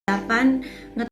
8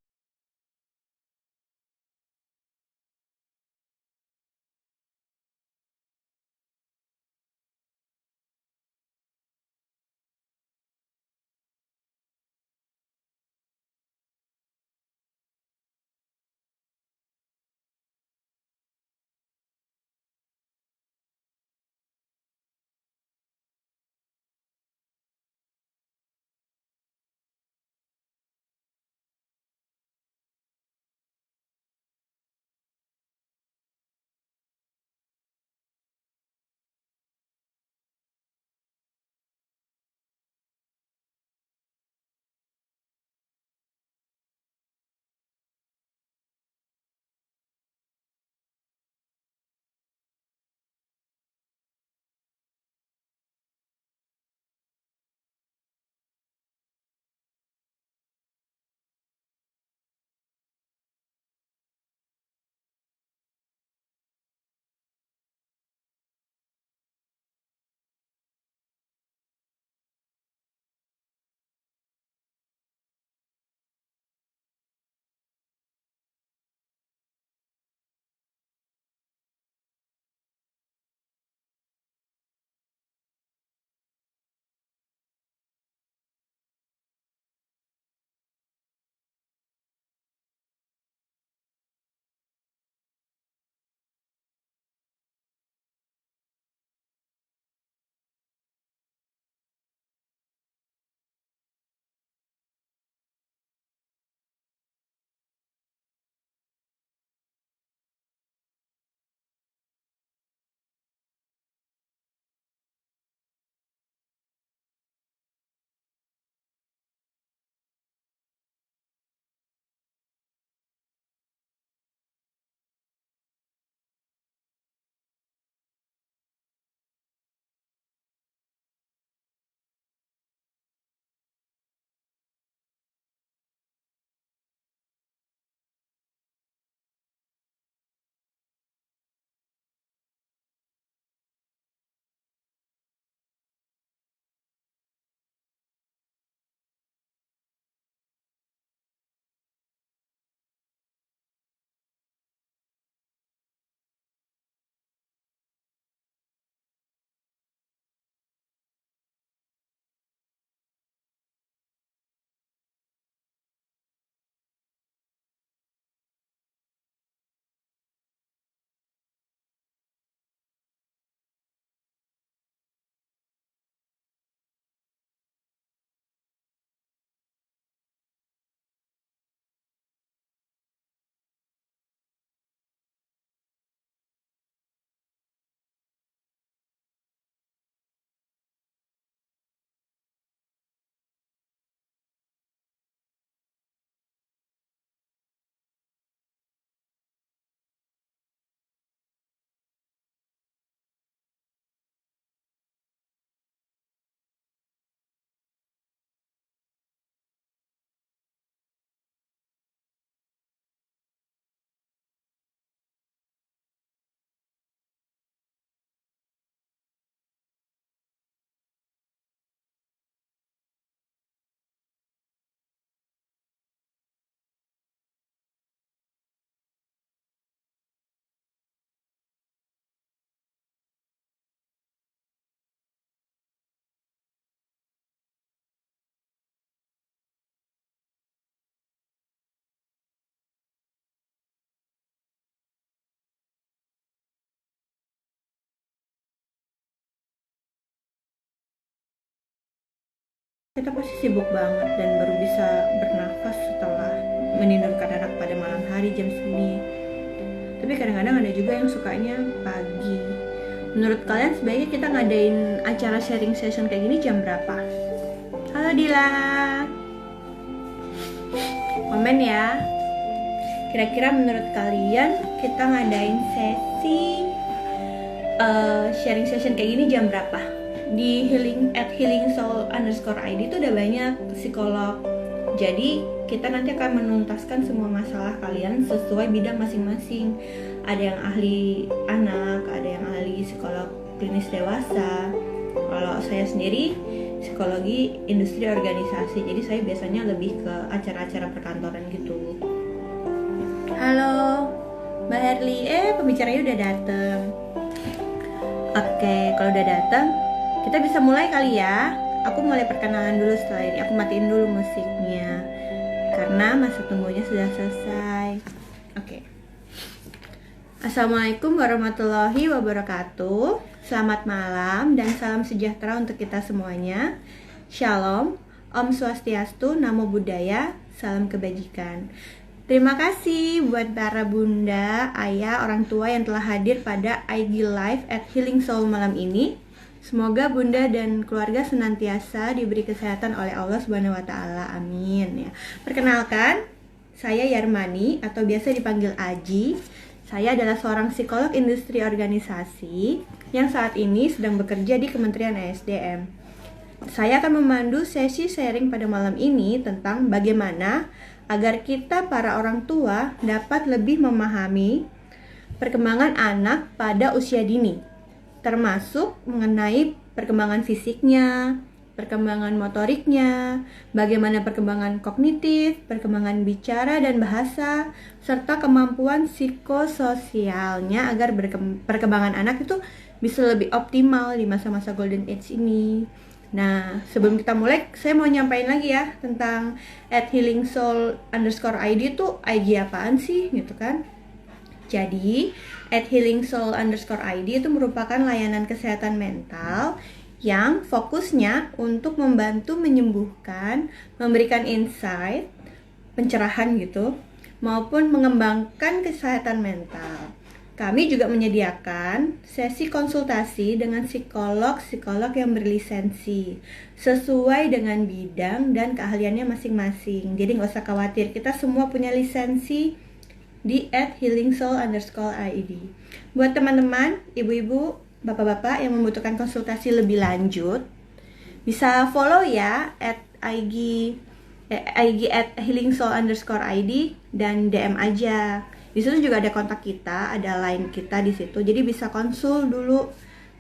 kita pasti sibuk banget dan baru bisa bernafas setelah menidurkan anak pada malam hari jam segini. Tapi kadang-kadang ada juga yang sukanya pagi. Menurut kalian sebaiknya kita ngadain acara sharing session kayak gini jam berapa? Halo Dila, komen ya. Kira-kira menurut kalian kita ngadain sesi sharing session kayak gini jam berapa? Di @healingsoul_id itu udah banyak psikolog. Jadi kita nanti akan menuntaskan semua masalah kalian sesuai bidang masing-masing. Ada yang ahli anak, ada yang ahli psikolog klinis dewasa. Kalau saya sendiri psikologi industri organisasi. Jadi saya biasanya lebih ke acara-acara perkantoran gitu. Halo, Mbak Herli. Pembicaranya udah dateng. Oke, kalau udah dateng, kita bisa mulai kali ya. Aku mulai perkenalan dulu setelah ini. Aku matiin dulu musiknya karena masa tunggunya sudah selesai. Oke. Assalamualaikum warahmatullahi wabarakatuh. Selamat malam dan salam sejahtera untuk kita semuanya. Shalom, Om Swastiastu, Namo Buddhaya, salam kebajikan. Terima kasih buat para bunda, ayah, orang tua yang telah hadir pada IG Live at Healing Soul malam ini. Semoga bunda dan keluarga senantiasa diberi kesehatan oleh Allah Subhanahu wa taala. Amin ya. Perkenalkan, saya Yarmani atau biasa dipanggil Aji. Saya adalah seorang psikolog industri organisasi yang saat ini sedang bekerja di Kementerian ESDM. Saya akan memandu sesi sharing pada malam ini tentang bagaimana agar kita para orang tua dapat lebih memahami perkembangan anak pada usia dini, termasuk mengenai perkembangan fisiknya, perkembangan motoriknya, bagaimana perkembangan kognitif, perkembangan bicara dan bahasa, serta kemampuan psikososialnya agar perkembangan anak itu bisa lebih optimal di masa-masa golden age ini. Nah, sebelum kita mulai, saya mau nyampain lagi ya tentang @healingsoul_id itu IG apaan sih gitu kan. Jadi, @healingsoul_id itu merupakan layanan kesehatan mental yang fokusnya untuk membantu menyembuhkan, memberikan insight, pencerahan gitu, maupun mengembangkan kesehatan mental. Kami juga menyediakan sesi konsultasi dengan psikolog-psikolog yang berlisensi sesuai dengan bidang dan keahliannya masing-masing. Jadi nggak usah khawatir, kita semua punya lisensi di @healingsoul_id. Buat teman-teman, ibu-ibu, bapak-bapak yang membutuhkan konsultasi lebih lanjut, bisa follow ya IG @healingsoul_id dan DM aja. Di situ juga ada kontak kita, ada line kita di situ. Jadi bisa konsul dulu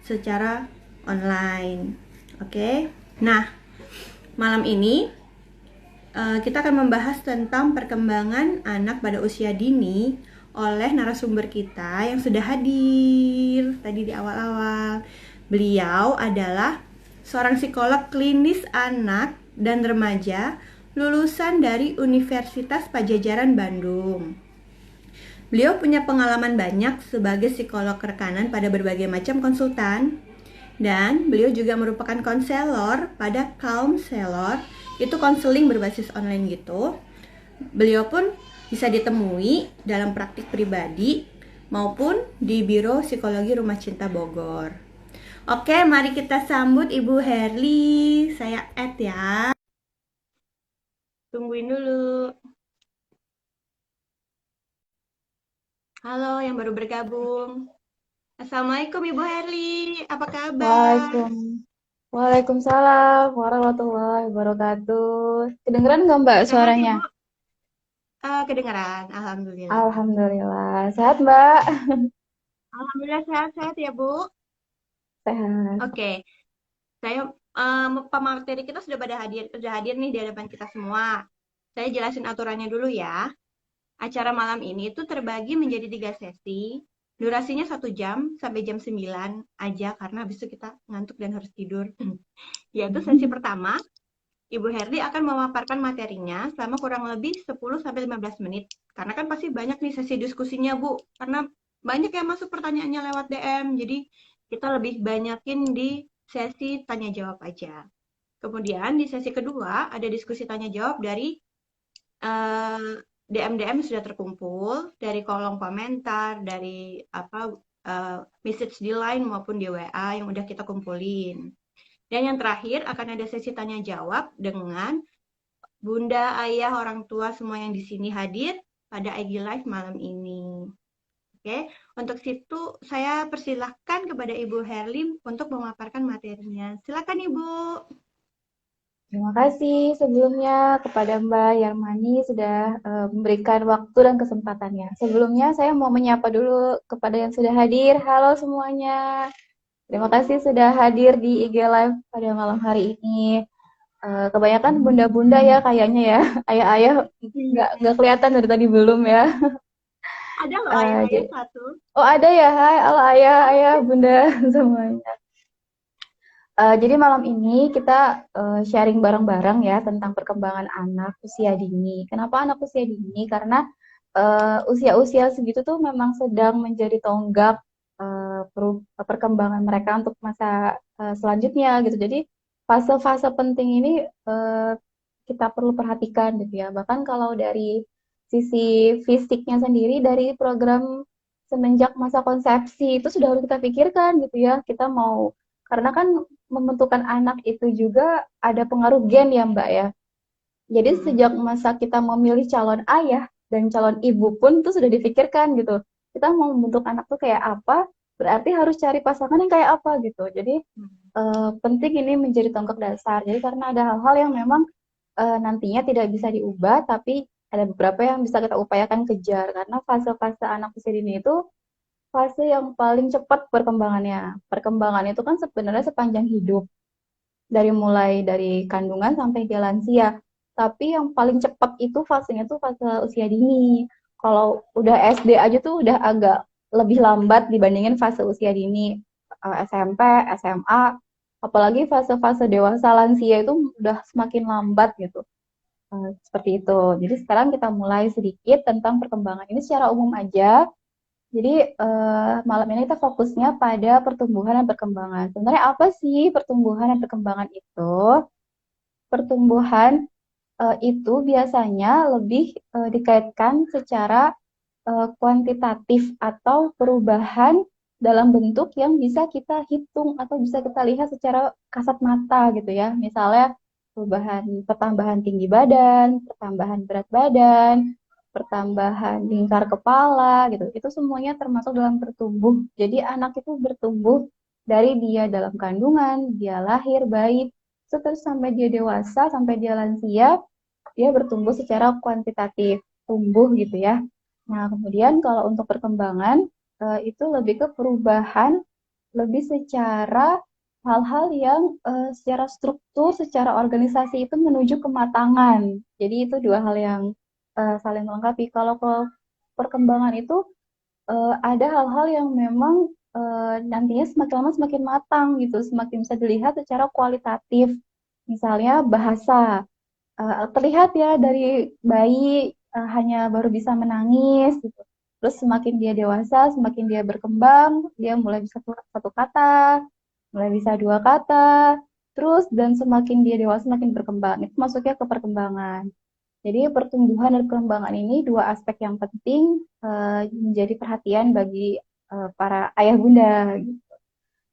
secara online. Oke. Nah, malam ini kita akan membahas tentang perkembangan anak pada usia dini oleh narasumber kita yang sudah hadir tadi di awal-awal. Beliau adalah seorang psikolog klinis anak dan remaja lulusan dari Universitas Padjadjaran Bandung. Beliau punya pengalaman banyak sebagai psikolog rekanan pada berbagai macam konsultan, dan beliau juga merupakan konselor pada Counselor, itu konseling berbasis online gitu. Beliau pun bisa ditemui dalam praktik pribadi maupun di Biro Psikologi Rumah Cinta Bogor. Oke, mari kita sambut Ibu Herli. Saya add ya. Tungguin dulu. Halo yang baru bergabung. Assalamualaikum Ibu Herli, apa kabar? Waalaikumsalam warahmatullahi wabarakatuh. Kedengeran nggak Mbak Sehat suaranya? Ibu? Kedengeran, Alhamdulillah. Alhamdulillah. Sehat Mbak? Alhamdulillah sehat-sehat ya Bu. Sehat. Oke, saya pemateri kita sudah hadir nih di hadapan kita semua. Saya jelasin aturannya dulu ya. Acara malam ini itu terbagi menjadi 3 sesi. Durasinya 1 jam sampai jam 9 aja karena habis itu kita ngantuk dan harus tidur. Yaitu sesi pertama, Ibu Herdi akan memaparkan materinya selama kurang lebih 10-15 menit. Karena kan pasti banyak nih sesi diskusinya Bu. Karena banyak yang masuk pertanyaannya lewat DM. Jadi kita lebih banyakin di sesi tanya jawab aja. Kemudian di sesi kedua ada diskusi tanya jawab dari DM-DM sudah terkumpul dari kolom komentar, dari message di line maupun di WA yang udah kita kumpulin. Dan yang terakhir akan ada sesi tanya jawab dengan bunda, ayah, orang tua semua yang di sini hadir pada IG Live malam ini. Oke, untuk situ saya persilahkan kepada Ibu Herlim untuk memaparkan materinya. Silakan Ibu. Terima kasih sebelumnya kepada Mbak Yarmani sudah memberikan waktu dan kesempatannya. Sebelumnya saya mau menyapa dulu kepada yang sudah hadir. Halo semuanya. Terima kasih sudah hadir di IG Live pada malam hari ini. Kebanyakan bunda-bunda ya kayaknya ya. Ayah-ayah Iya, nggak kelihatan dari tadi belum ya. ada loh ayah-ayah Jadi, satu. oh ada ya, hai, halo ayah, ayah, bunda semuanya. Jadi malam ini kita sharing bareng-bareng ya tentang perkembangan anak usia dini. Kenapa anak usia dini? Karena usia-usia segitu tuh memang sedang menjadi tonggak perkembangan mereka untuk masa selanjutnya gitu. Jadi fase-fase penting ini kita perlu perhatikan gitu ya. Bahkan kalau dari sisi fisiknya sendiri dari program semenjak masa konsepsi itu sudah harus kita pikirkan gitu ya. Kita mau karena kan membentukkan anak itu juga ada pengaruh gen ya Mbak ya. Jadi sejak masa kita memilih calon ayah dan calon ibu pun itu sudah dipikirkan gitu. Kita mau membentuk anak tuh kayak apa, berarti harus cari pasangan yang kayak apa gitu. Jadi penting ini menjadi tonggak dasar. Jadi karena ada hal-hal yang memang nantinya tidak bisa diubah, tapi ada beberapa yang bisa kita upayakan kejar. Karena fase-fase anak usia dini itu fase yang paling cepat perkembangannya. Perkembangan itu kan sebenarnya sepanjang hidup dari mulai dari kandungan sampai dia lansia. Tapi yang paling cepat itu fasenya tuh fase usia dini. Kalau udah SD aja tuh udah agak lebih lambat dibandingin fase usia dini SMP, SMA, apalagi fase-fase dewasa lansia itu udah semakin lambat gitu. Seperti itu. Jadi sekarang kita mulai sedikit tentang perkembangan ini secara umum aja. Jadi malam ini kita fokusnya pada pertumbuhan dan perkembangan. Sebenarnya apa sih pertumbuhan dan perkembangan itu? Pertumbuhan itu biasanya lebih dikaitkan secara kuantitatif atau perubahan dalam bentuk yang bisa kita hitung atau bisa kita lihat secara kasat mata gitu ya. Misalnya pertambahan tinggi badan, pertambahan berat badan, pertambahan lingkar kepala gitu. Itu semuanya termasuk dalam bertumbuh. Jadi anak itu bertumbuh dari dia dalam kandungan, dia lahir bayi, terus sampai dia dewasa, sampai dia lansia, dia bertumbuh secara kuantitatif, tumbuh gitu ya. Nah, kemudian kalau untuk perkembangan itu lebih ke perubahan, lebih secara hal-hal yang secara struktur, secara organisasi itu menuju kematangan. Jadi itu dua hal yang saling melengkapi. Kalau ke perkembangan itu ada hal-hal yang memang nantinya semakin lama semakin matang gitu, semakin bisa dilihat secara kualitatif. Misalnya bahasa, terlihat ya dari bayi hanya baru bisa menangis gitu. Terus semakin dia dewasa, semakin dia berkembang, dia mulai bisa satu kata, mulai bisa dua kata, terus dan semakin dia dewasa semakin berkembang. Itu masuknya ke perkembangan. Jadi pertumbuhan dan perkembangan ini dua aspek yang penting menjadi perhatian bagi para ayah bunda.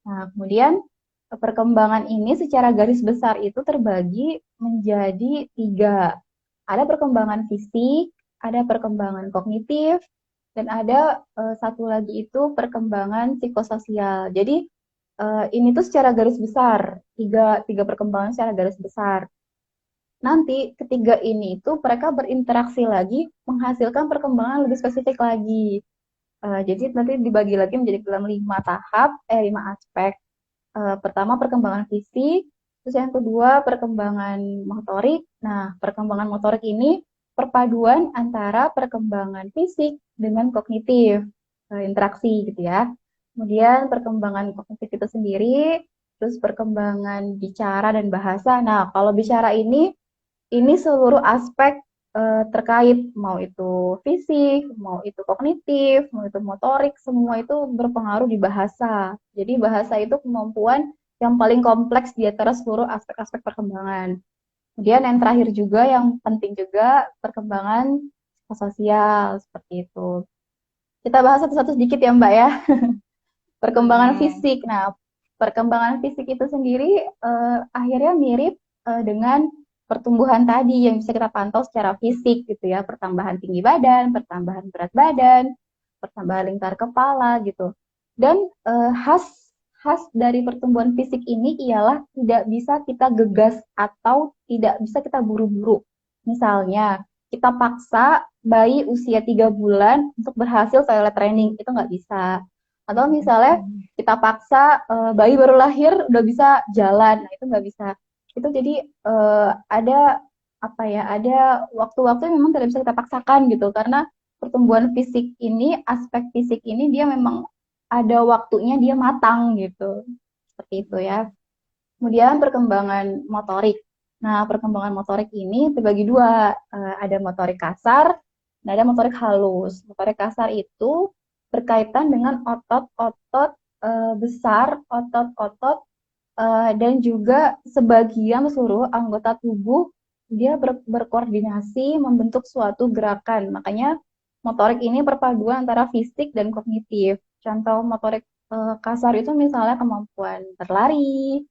Nah, kemudian perkembangan ini secara garis besar itu terbagi menjadi tiga. Ada perkembangan fisik, ada perkembangan kognitif, dan ada satu lagi itu perkembangan psikososial. Jadi ini tuh secara garis besar, tiga perkembangan secara garis besar. Nanti ketiga ini itu mereka berinteraksi lagi, menghasilkan perkembangan lebih spesifik lagi. Jadi nanti dibagi lagi menjadi dalam lima aspek. Pertama perkembangan fisik, terus yang kedua perkembangan motorik. Nah, perkembangan motorik ini perpaduan antara perkembangan fisik dengan kognitif, interaksi gitu ya. Kemudian perkembangan kognitif itu sendiri, terus perkembangan bicara dan bahasa. Nah, kalau bicara ini seluruh aspek terkait mau itu fisik, mau itu kognitif, mau itu motorik, semua itu berpengaruh di bahasa. Jadi bahasa itu kemampuan yang paling kompleks di antara seluruh aspek-aspek perkembangan. Kemudian yang terakhir juga yang penting juga perkembangan sosial seperti itu. Kita bahas satu-satu sedikit ya Mbak ya. Perkembangan fisik. Nah, perkembangan fisik itu sendiri akhirnya mirip dengan pertumbuhan tadi yang bisa kita pantau secara fisik gitu ya, pertambahan tinggi badan, pertambahan berat badan, pertambahan lingkar kepala gitu. Dan khas khas dari pertumbuhan fisik ini ialah tidak bisa kita gegas atau tidak bisa kita buru-buru. Misalnya, kita paksa bayi usia 3 bulan untuk berhasil toilet training, itu nggak bisa. Atau misalnya kita paksa bayi baru lahir udah bisa jalan, nah itu nggak bisa. Itu jadi ada apa ya, ada waktu-waktu yang memang tidak bisa kita paksakan gitu, karena pertumbuhan fisik ini, aspek fisik ini dia memang ada waktunya dia matang gitu, seperti itu ya. Kemudian perkembangan motorik. Nah, perkembangan motorik ini terbagi dua, ada motorik kasar dan ada motorik halus. Motorik kasar itu berkaitan dengan otot-otot besar, otot-otot dan juga sebagian seluruh anggota tubuh dia berkoordinasi membentuk suatu gerakan. Makanya motorik ini perpaduan antara fisik dan kognitif. Contoh motorik kasar itu misalnya kemampuan berlari,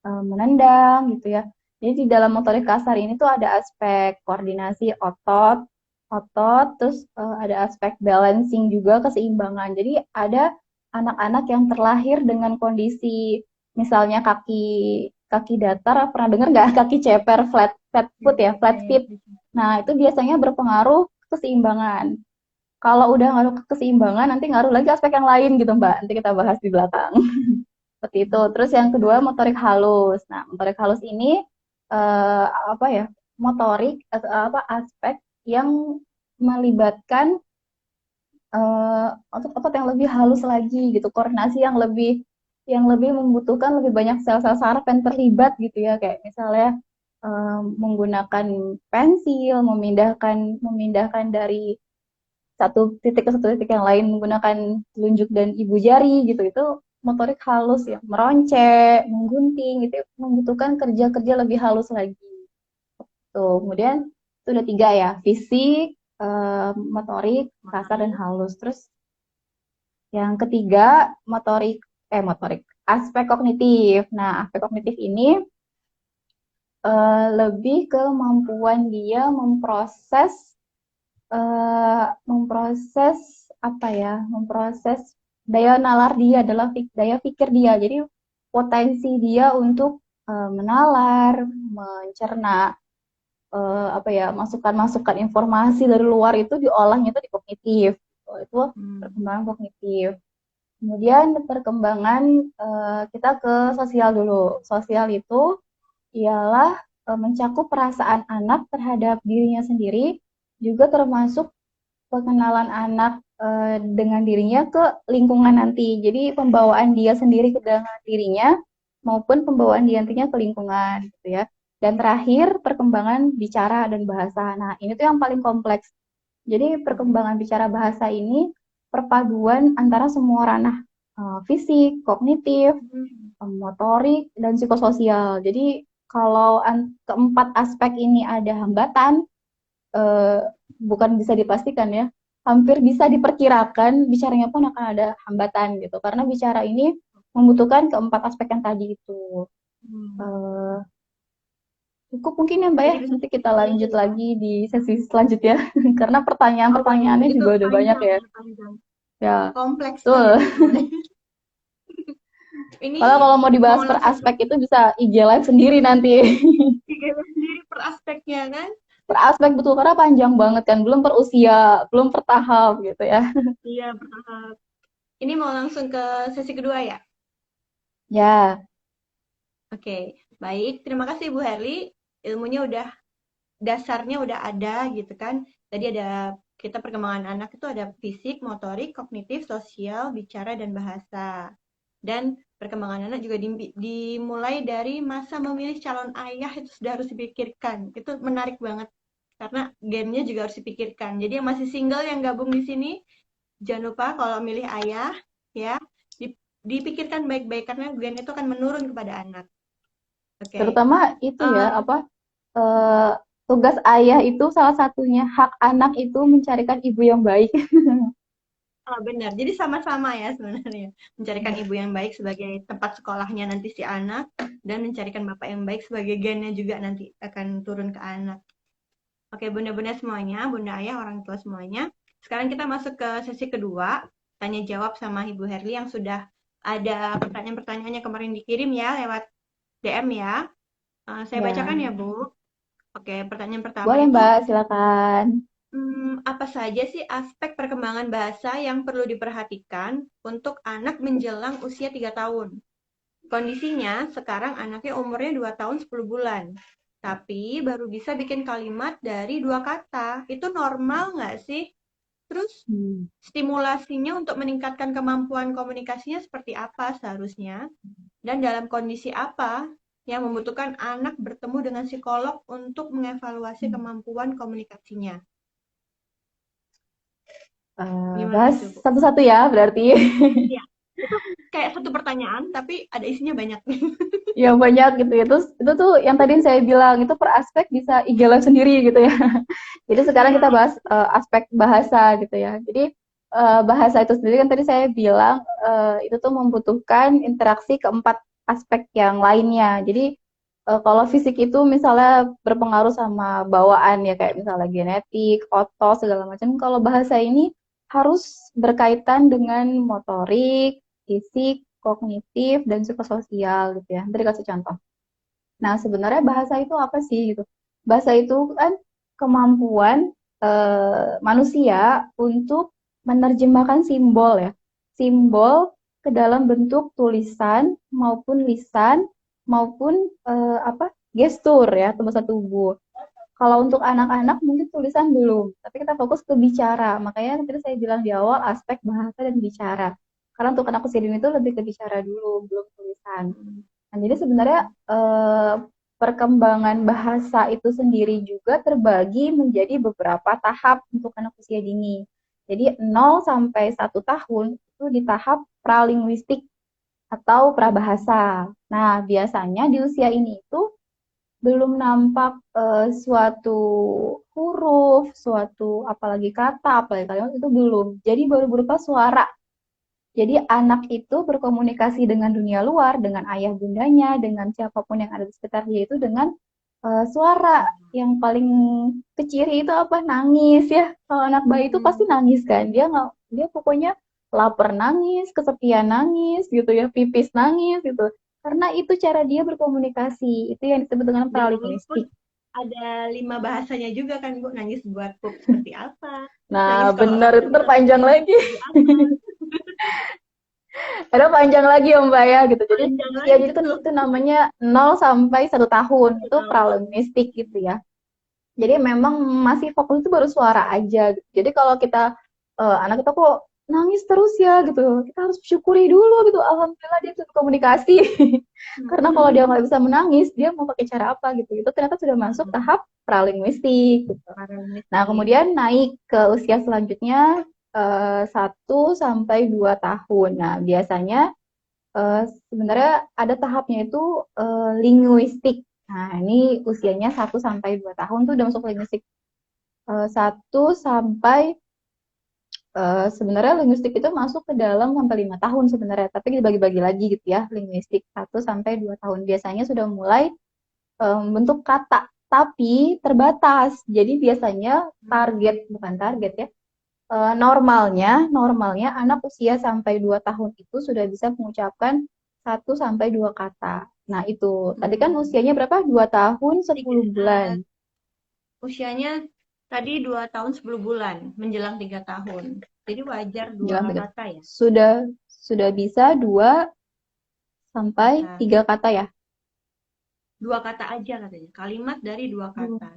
menendang gitu ya. Jadi di dalam motorik kasar ini tuh ada aspek koordinasi otot, otot, terus ada aspek balancing juga, keseimbangan. Jadi ada anak-anak yang terlahir dengan kondisi misalnya kaki kaki datar, pernah dengar nggak kaki ceper, flat foot ya, flat feet. Nah itu biasanya berpengaruh keseimbangan. Kalau udah ngaruh ke keseimbangan, nanti ngaruh lagi aspek yang lain gitu Mbak. Nanti kita bahas di belakang. Seperti itu. Terus yang kedua motorik halus. Nah, motorik halus ini apa ya? Motorik apa aspek yang melibatkan otot-otot yang lebih halus lagi gitu, koordinasi yang lebih membutuhkan lebih banyak sel-sel saraf yang terlibat gitu ya, kayak misalnya menggunakan pensil, memindahkan memindahkan dari satu titik ke satu titik yang lain menggunakan telunjuk dan ibu jari gitu, itu motorik halus ya, meroncek, menggunting gitu membutuhkan kerja-kerja lebih halus lagi tuh. Kemudian itu udah tiga ya, fisik, motorik kasar dan halus. Terus yang ketiga motorik aspek kognitif. Nah aspek kognitif ini lebih ke kemampuan dia memproses memproses apa ya, memproses daya nalar dia adalah daya pikir dia. Jadi potensi dia untuk menalar, mencerna apa ya, masukan-masukan informasi dari luar itu diolahnya itu di kognitif. Itu perkembangan kognitif. Kemudian perkembangan kita ke sosial dulu. Sosial itu ialah mencakup perasaan anak terhadap dirinya sendiri, juga termasuk pengenalan anak dengan dirinya ke lingkungan nanti. Jadi pembawaan dia sendiri ke dalam dirinya maupun pembawaan dia nantinya ke lingkungan gitu ya. Dan terakhir perkembangan bicara dan bahasa. Nah, ini tuh yang paling kompleks. Jadi perkembangan bicara bahasa ini perpaduan antara semua ranah fisik, kognitif, motorik, dan psikososial. Jadi kalau keempat aspek ini ada hambatan, eh, bukan bisa dipastikan ya, hampir bisa diperkirakan bicaranya pun akan ada hambatan gitu, karena bicara ini membutuhkan keempat aspek yang tadi itu. Eh, Cukup mungkin ya Mbak ya, Jadi nanti kita lanjut lagi di sesi selanjutnya, karena pertanyaan-pertanyaannya itu juga udah banyak panjang ya. ya, panjang. Ya, Kompleks betul. banget soalnya. Ini Kalau mau mau dibahas per langsung ke aspek itu bisa IG live sendiri nanti. tiga sendiri per aspeknya kan? Per aspek betul, karena panjang banget kan, belum per usia, belum per tahap gitu ya. Iya, bertahap. Ini mau langsung ke sesi kedua ya? Ya, Oke, baik. Terima kasih Bu Herli. Ilmunya udah, dasarnya udah ada gitu kan. Tadi ada kita perkembangan anak itu ada fisik, motorik, kognitif, sosial, bicara, dan bahasa. Dan perkembangan anak juga dimulai dari masa memilih calon ayah itu sudah harus dipikirkan. Itu menarik banget karena gennya juga harus dipikirkan. Jadi yang masih single yang gabung di sini, jangan lupa kalau milih ayah ya dipikirkan baik-baik karena gen itu akan menurun kepada anak. Oke. terutama itu ya, Eh, apa, eh, tugas ayah itu salah satunya hak anak itu mencarikan ibu yang baik. oh, benar. Jadi sama-sama ya sebenarnya. Mencarikan ibu yang baik sebagai tempat sekolahnya nanti si anak dan mencarikan bapak yang baik sebagai gennya juga nanti akan turun ke anak. Oke, bunda-bunda semuanya, bunda ayah, orang tua semuanya. Sekarang kita masuk ke sesi kedua, tanya jawab sama Ibu Herli yang sudah ada pertanyaan-pertanyaannya kemarin dikirim ya lewat DM ya. Saya Ya, bacakan ya Bu. Oke, pertanyaan pertama boleh itu Mbak, silakan. Apa saja sih aspek perkembangan bahasa yang perlu diperhatikan untuk anak menjelang usia 3 tahun? Kondisinya sekarang anaknya umurnya 2 tahun 10 bulan. Tapi baru bisa bikin kalimat dari 2 kata. Itu normal nggak sih? Terus Hmm. stimulasinya untuk meningkatkan kemampuan komunikasinya seperti apa seharusnya? Dan dalam kondisi apa yang membutuhkan anak bertemu dengan psikolog untuk mengevaluasi kemampuan komunikasinya? Gimana Bahas itu, Bu? satu-satu ya berarti. Iya, itu kayak satu pertanyaan, tapi ada isinya banyak. Ya banyak gitu ya. Terus itu tuh yang tadi saya bilang itu per aspek bisa IG live sendiri gitu ya. Jadi sekarang Iya, kita bahas aspek bahasa gitu ya. Jadi bahasa itu sendiri kan tadi saya bilang itu tuh membutuhkan interaksi keempat aspek yang lainnya. Jadi kalau fisik itu misalnya berpengaruh sama bawaan ya kayak misalnya genetik, otot segala macam. Kalau bahasa ini harus berkaitan dengan motorik, fisik, kognitif, dan psikososial gitu ya. Nanti dikasih contoh. Nah, sebenarnya bahasa itu apa sih gitu? Bahasa itu kan kemampuan manusia untuk menerjemahkan simbol ya. Simbol ke dalam bentuk tulisan maupun lisan maupun apa? Gestur ya, atau bahasa tubuh. Kalau untuk anak-anak mungkin tulisan belum, tapi kita fokus ke bicara. Makanya tadi saya bilang di awal aspek bahasa dan bicara. Karena untuk anak usia dini itu lebih ke bicara dulu, belum tulisan. Nah, jadi sebenarnya perkembangan bahasa itu sendiri juga terbagi menjadi beberapa tahap untuk anak usia dini. Jadi 0 sampai 1 tahun itu di tahap pralinguistik atau prabahasa. Nah, biasanya di usia ini itu belum nampak suatu huruf, suatu apalagi kata, apalagi kalimat itu belum. Jadi baru berupa suara. Jadi anak itu berkomunikasi dengan dunia luar, dengan ayah bundanya, dengan siapapun yang ada di sekitar dia itu dengan suara yang paling keciri itu apa? Nangis ya. Kalau anak bayi itu pasti nangis kan. Dia nggak, dia pokoknya lapar nangis, kesepian nangis gitu ya, pipis nangis gitu. Karena itu cara dia berkomunikasi. Itu yang disebut dengan dan nangis pun paralinguistik. ada 5 bahasanya juga kan, Bu. Nangis buat pup seperti apa? Nah, Nangis kalau benar orang itu tua terpanjang seperti lagi. apa? Ada panjang lagi ya Mbak ya gitu. Jadi Panjang usia lagi jadi betul. itu namanya 0 sampai 1 tahun. Satu Itu tahun. pralinguistik gitu ya. Jadi memang masih fokus itu baru suara aja gitu. Jadi kalau kita anak kita kok nangis terus ya gitu, kita harus syukuri dulu gitu. Alhamdulillah dia bisa komunikasi. Karena kalau dia nggak bisa menangis, dia mau pakai cara apa gitu. Itu ternyata sudah masuk tahap pralinguistik gitu. Para Nah, mistik. kemudian naik ke usia selanjutnya 1 sampai 2 tahun. Nah, biasanya sebenarnya ada tahapnya itu linguistik. Nah, ini usianya 1 sampai 2 tahun tuh udah masuk linguistik. 1 sampai sebenarnya linguistik itu masuk ke dalam sampai 5 tahun sebenarnya, tapi dibagi-bagi lagi gitu ya, linguistik 1 sampai 2 tahun. Biasanya sudah mulai bentuk kata, tapi terbatas. Jadi biasanya bukan target ya, normalnya anak usia sampai 2 tahun itu sudah bisa mengucapkan 1 sampai 2 kata. Nah, itu. Tadi kan usianya berapa? 2 tahun Tiga, 10 bulan. usianya tadi 2 tahun 10 bulan, menjelang 3 tahun. Jadi wajar dua Bilang tiga. kata ya. Sudah bisa 2 sampai Kata. 3 kata ya. 2 kata aja katanya. Kalimat dari 2 kata.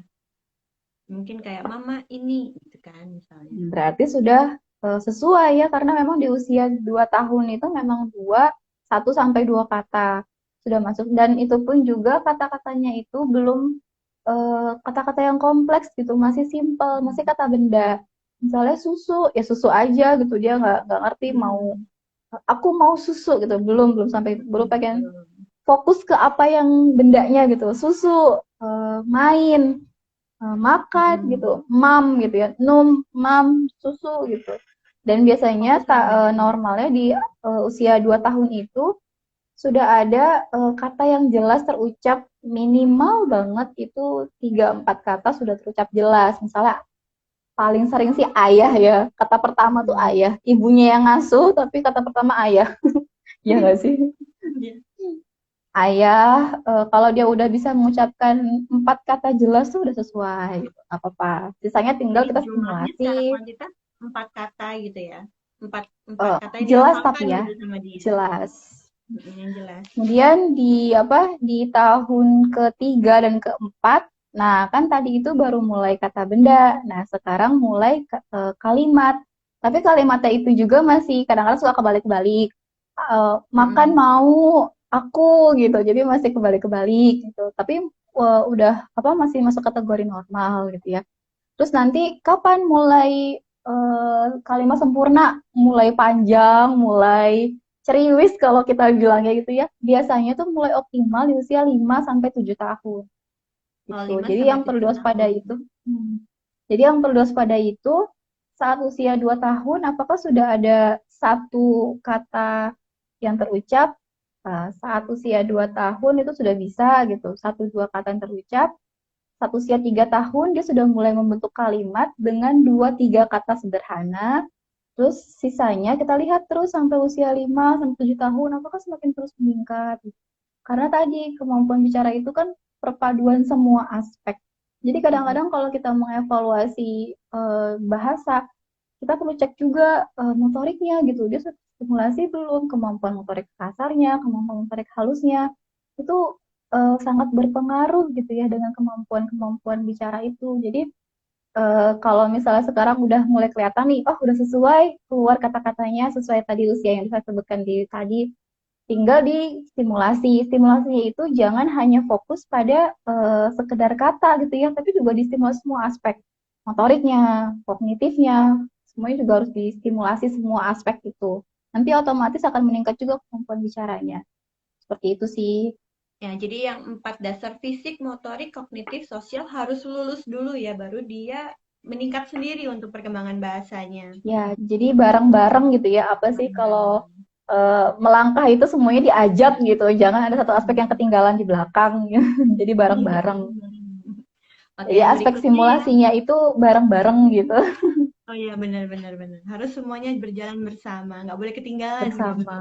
Mungkin kayak mama ini gitu kan misalnya. Berarti sudah sesuai ya karena memang di usia 2 tahun itu memang 1 sampai 2 kata sudah masuk dan itu pun juga kata-katanya itu belum kata-kata yang kompleks gitu, masih simpel, masih kata benda. Misalnya susu, ya susu aja gitu, dia nggak ngerti mau aku mau susu gitu, belum belum sampai belum pengen fokus ke apa yang bendanya gitu, susu, main, makan gitu, mam gitu ya, mam, susu gitu. Dan biasanya Fokus membedakan. normalnya di usia 2 tahun itu sudah ada kata yang jelas terucap minimal banget itu 3 4 kata sudah terucap jelas. Misalnya paling sering sih ayah ya. Kata pertama tuh ayah. Ibunya yang ngasuh tapi kata pertama ayah. Iya nggak sih? Iya. ayah, kalau dia udah bisa mengucapkan 4 kata jelas tuh udah sesuai gitu, nggak apa-apa. Sisanya tinggal Jadi kita jumlahnya secara stimulasi, kuantitas 4 kata gitu ya. Empat empat kata yang jelas dihafalkan tapi ya, gitu sama dia. jelas. Yang jelas. Kemudian di apa di tahun ketiga dan keempat, nah kan tadi itu baru mulai kata benda. Nah sekarang mulai kalimat. Tapi kalimatnya itu juga masih kadang-kadang suka kebalik-balik. Makan Mm-mm. mau aku gitu, jadi masih kebalik-kebalik gitu. Tapi udah apa masih masuk kategori normal gitu ya. Terus nanti kapan mulai kalimat sempurna, mulai panjang, mulai ceriwis kalau kita bilangnya gitu ya. Biasanya tuh mulai optimal di usia 5 sampai 7 tahun Oh, gitu. 5 Jadi sampai yang perlu 7 diwaspadai tahun. itu jadi yang perlu diwaspadai itu saat usia 2 tahun apakah sudah ada satu kata yang terucap. Saat usia 2 tahun itu sudah bisa gitu, satu dua kata yang terucap. Saat usia 3 tahun dia sudah mulai membentuk kalimat dengan 2 3 kata sederhana. Terus sisanya kita lihat terus sampai usia 5 sampai 7 tahun apakah semakin terus meningkat. Karena tadi kemampuan bicara itu kan perpaduan semua aspek. Jadi Mm-mm. kadang-kadang kalau kita mengevaluasi bahasa, kita perlu cek juga motoriknya gitu. Dia stimulasi belum, kemampuan motorik kasarnya, kemampuan motorik halusnya. Itu sangat berpengaruh gitu ya dengan kemampuan-kemampuan bicara itu. Jadi kalau misalnya sekarang udah mulai kelihatan nih, oh udah sesuai keluar kata-katanya sesuai tadi usia yang saya sebutkan di tadi, tinggal di stimulasi. Stimulasinya itu jangan hanya fokus pada sekedar kata gitu ya, tapi juga distimulasi semua aspek motoriknya, kognitifnya, semuanya juga harus distimulasi semua aspek itu. Nanti otomatis akan meningkat juga kemampuan bicaranya. Seperti itu sih. Ya, jadi yang 4 dasar fisik, motorik, kognitif, sosial harus lulus dulu ya, baru dia meningkat sendiri untuk perkembangan bahasanya. Ya, jadi bareng-bareng gitu ya. Apa sih kalau Bareng-bareng. melangkah itu semuanya diajak gitu. Jangan ada satu aspek yang ketinggalan di belakang. Jadi bareng-bareng. Oke, Jadi yang aspek berikutnya ya. simulasinya itu bareng-bareng gitu Oh iya, benar-benar benar. Harus semuanya berjalan bersama, nggak boleh ketinggalan gitu. bersama.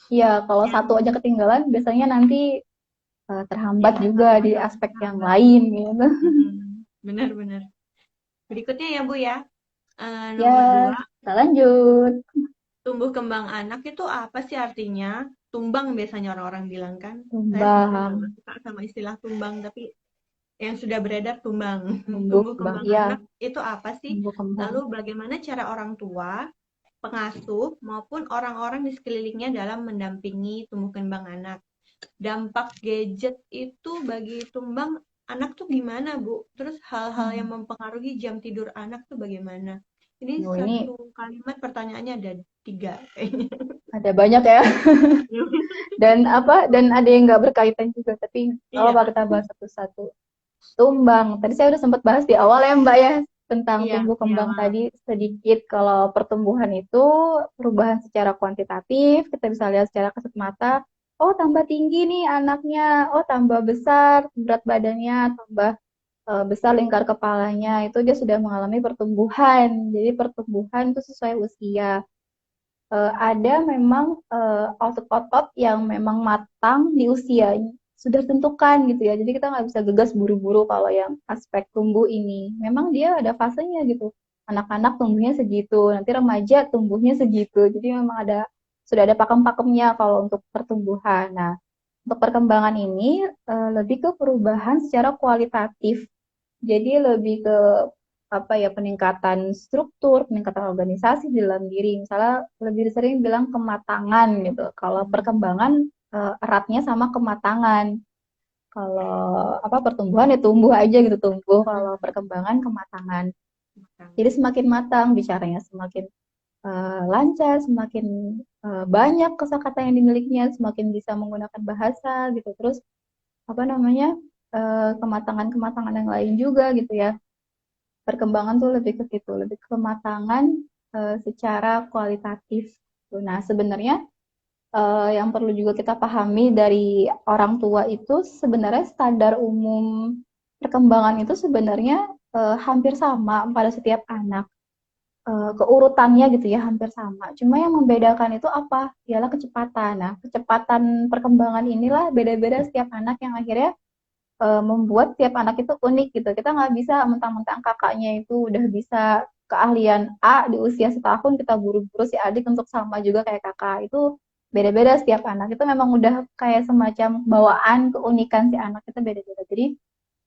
Iya, kalau satu Yang aja ketinggalan biasanya nanti terhambat yang juga satu di juga aspek yang terhambat. lain gitu. Benar-benar. Berikutnya ya Bu ya. Ya, Nomor 2, kita lanjut. tumbuh kembang anak itu apa sih artinya? Tumbang biasanya orang-orang bilang kan. Saya sebenarnya Tumbang, nggak suka sama istilah tumbang, tapi yang sudah beredar tumbang. tumbuh Tumbuh kembang. kembang Iya, anak itu apa sih? tumbuh kembang. Lalu bagaimana cara orang tua, pengasuh, maupun orang-orang di sekelilingnya dalam mendampingi tumbuh kembang anak? Dampak gadget itu bagi tumbang anak tuh gimana, Bu? Terus hal-hal yang Hmm. mempengaruhi jam tidur anak tuh bagaimana? Ini Oh, ini satu kalimat pertanyaannya ada 3 kayaknya. ada banyak ya. Dan apa? Dan ada yang nggak berkaitan juga. Tapi kalau Iya, kita bahas satu-satu. Tumbang. Tadi saya udah sempat bahas di awal ya Mbak ya tentang iya, tumbuh iya, kembang Mam. tadi sedikit. Kalau pertumbuhan itu perubahan secara kuantitatif, kita bisa lihat secara kasat mata. Oh tambah tinggi nih anaknya, oh tambah besar berat badannya, tambah besar lingkar kepalanya. Itu dia sudah mengalami pertumbuhan. Jadi pertumbuhan itu sesuai usia. Ada memang otot-otot yang memang matang di usia sudah tentukan gitu ya. Jadi kita nggak bisa gegas buru-buru kalau yang aspek tumbuh ini. Memang dia ada fasenya gitu. Anak-anak tumbuhnya segitu, nanti remaja tumbuhnya segitu. Jadi memang sudah ada pakem-pakemnya kalau untuk pertumbuhan. Nah, untuk perkembangan ini lebih ke perubahan secara kualitatif. Jadi lebih ke apa ya peningkatan struktur, peningkatan organisasi di dalam diri. Misalnya lebih sering bilang kematangan gitu. Kalau perkembangan eratnya sama kematangan. Kalau apa pertumbuhan ya tumbuh aja gitu tumbuh. Kalau perkembangan kematangan. Jadi semakin matang bicaranya, semakin lancar, semakin banyak kosakata yang dimilikinya, semakin bisa menggunakan bahasa gitu. Terus apa namanya kematangan-kematangan yang lain juga gitu ya. Perkembangan tuh lebih ke situ, lebih ke kematangan secara kualitatif. Nah, sebenarnya yang perlu juga kita pahami dari orang tua itu sebenarnya standar umum perkembangan itu sebenarnya hampir sama pada setiap anak. keurutannya gitu ya hampir sama. Cuma yang membedakan itu apa? Ialah kecepatan. Nah, kecepatan perkembangan inilah beda-beda setiap anak yang akhirnya membuat tiap anak itu unik gitu. Kita nggak bisa mentang-mentang kakaknya itu udah bisa keahlian A di usia setahun kita buru-buru si adik untuk sama juga kayak kakak. Itu beda-beda setiap anak. Itu memang udah kayak semacam bawaan keunikan si anak itu beda-beda. Jadi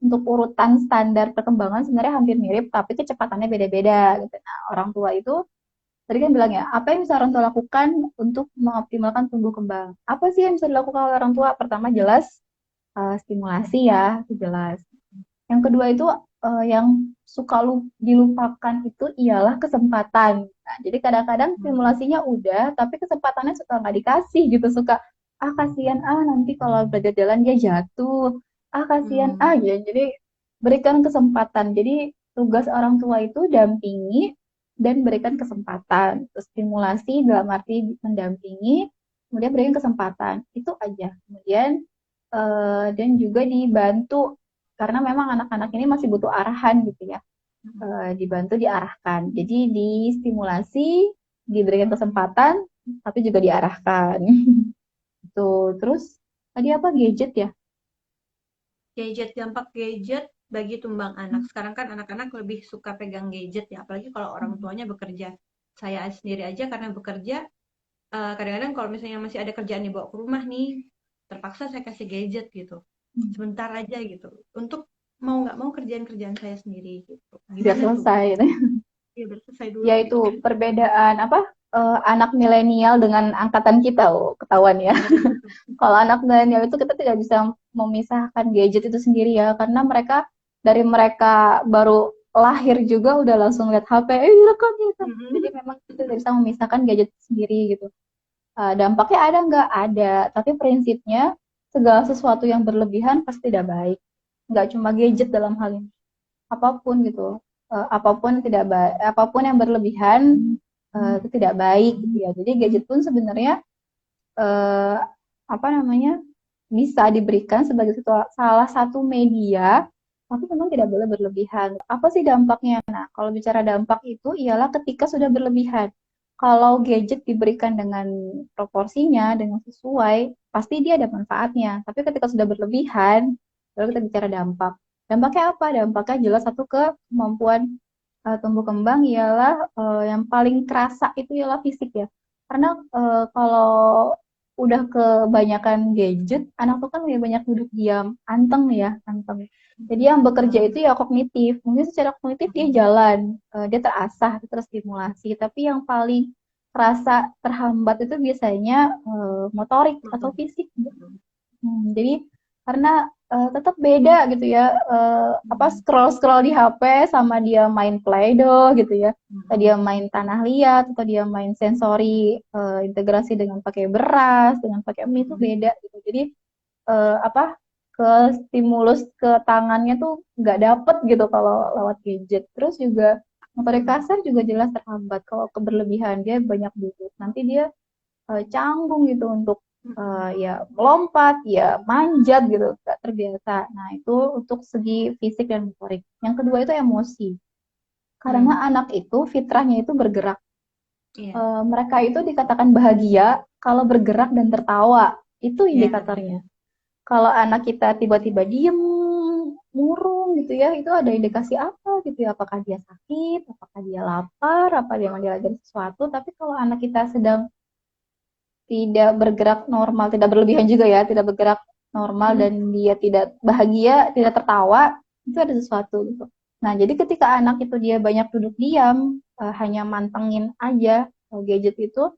untuk urutan standar perkembangan sebenarnya hampir mirip, tapi kecepatannya beda-beda gitu. Nah, orang tua itu tadi kan bilang ya, apa yang bisa orang tua lakukan untuk mengoptimalkan tumbuh kembang? Apa sih yang bisa dilakukan oleh orang tua? Pertama jelas stimulasi ya, itu jelas. Yang kedua itu yang suka dilupakan itu ialah kesempatan. Nah, jadi kadang-kadang stimulasinya udah, tapi kesempatannya suka nggak dikasih gitu, suka kasihan nanti kalau belajar jalan dia jatuh, kasihan ya. Jadi berikan kesempatan. Jadi tugas orang tua itu dampingi dan berikan kesempatan. Terus stimulasi dalam arti mendampingi, kemudian berikan kesempatan. Itu aja. Kemudian dan juga dibantu karena memang anak-anak ini masih butuh arahan gitu ya, dibantu diarahkan, jadi distimulasi, diberikan kesempatan, tapi juga diarahkan. Itu terus tadi apa gadget ya. Gadget, dampak gadget bagi tumbang anak. Sekarang kan anak-anak lebih suka pegang gadget ya, apalagi kalau orang tuanya bekerja. Saya sendiri aja karena bekerja, kadang-kadang kalau misalnya masih ada kerjaan dibawa ke rumah nih, terpaksa saya kasih gadget gitu. Sebentar aja gitu. Untuk mau nggak mau kerjaan-kerjaan saya sendiri gitu. Biar Gimana tuh? selesai gitu. Ya biar selesai dulu Yaitu gitu. perbedaan apa, anak milenial dengan angkatan kita, ketahuan ya. Kalau anak milenial itu kita tidak bisa memisahkan gadget itu sendiri ya, karena mereka dari mereka baru lahir juga udah langsung lihat HP, direkam gitu. Jadi memang kita tidak bisa memisahkan gadget sendiri gitu. Dampaknya ada nggak? Ada, tapi prinsipnya segala sesuatu yang berlebihan pasti tidak baik. Nggak cuma gadget dalam hal ini, apapun gitu. Apapun yang berlebihan itu tidak baik gitu ya. Jadi gadget pun sebenarnya eh, apa namanya bisa diberikan sebagai salah satu media, tapi memang tidak boleh berlebihan. Apa sih dampaknya? Nah, kalau bicara dampak itu ialah ketika sudah berlebihan. Kalau gadget diberikan dengan proporsinya, dengan sesuai, pasti dia ada manfaatnya. Tapi ketika sudah berlebihan, baru kita bicara dampak. Dampaknya apa? Dampaknya jelas satu ke kemampuan tumbuh kembang ialah yang paling kerasa itu ialah fisik ya. Karena kalau udah kebanyakan gadget, anak tuh kan lebih banyak duduk diam, anteng ya, anteng. Jadi yang bekerja itu ya kognitif. Mungkin secara kognitif dia jalan, dia terasah, terstimulasi. Tapi yang paling terasa terhambat itu biasanya motorik atau fisik. Jadi karena tetap beda gitu ya, apa scroll-scroll di HP sama dia main Play-Doh gitu ya, atau dia main tanah liat, atau dia main sensori integrasi dengan pakai beras, dengan pakai mie itu beda gitu. Jadi apa ke stimulus ke tangannya tuh nggak dapet gitu kalau lewat gadget. Terus juga motorik kasar juga jelas terhambat kalau keberlebihan, dia banyak duduk. Nanti dia canggung gitu untuk ya melompat, ya manjat gitu, gak terbiasa. Nah itu untuk segi fisik dan motorik. Yang kedua itu emosi. Karena anak itu fitrahnya itu bergerak. Iya. Mereka itu dikatakan bahagia kalau bergerak dan tertawa. Itu indikatornya. Kalau anak kita tiba-tiba diem, murung gitu ya, itu ada indikasi apa gitu ya? Apakah dia sakit, apakah dia lapar, apa dia lagi sesuatu. Tapi kalau anak kita sedang tidak bergerak normal, tidak berlebihan juga ya, tidak bergerak normal dan dia tidak bahagia, tidak tertawa, itu ada sesuatu gitu. Nah, jadi ketika anak itu dia banyak duduk diam, hanya mantengin aja gadget itu,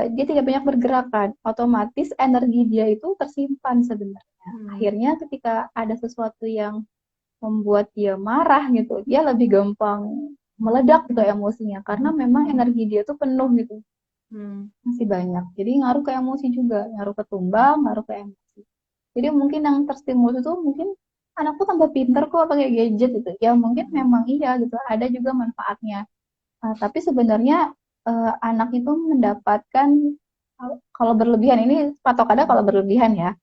dia tidak banyak bergerak kan, otomatis energi dia itu tersimpan sebenarnya. Akhirnya ketika ada sesuatu yang membuat dia marah gitu, dia lebih gampang meledak gitu emosinya, karena memang energi dia tuh penuh gitu. Masih banyak. Jadi ngaruh ke emosi juga, ngaruh ke tumbang, ngaruh ke emosi. Jadi mungkin yang terstimulus itu mungkin anakku tambah pinter kok pakai gadget gitu. Ya mungkin memang iya gitu, ada juga manfaatnya. Tapi sebenarnya anak itu mendapatkan kalau berlebihan ini patokannya kalau berlebihan ya.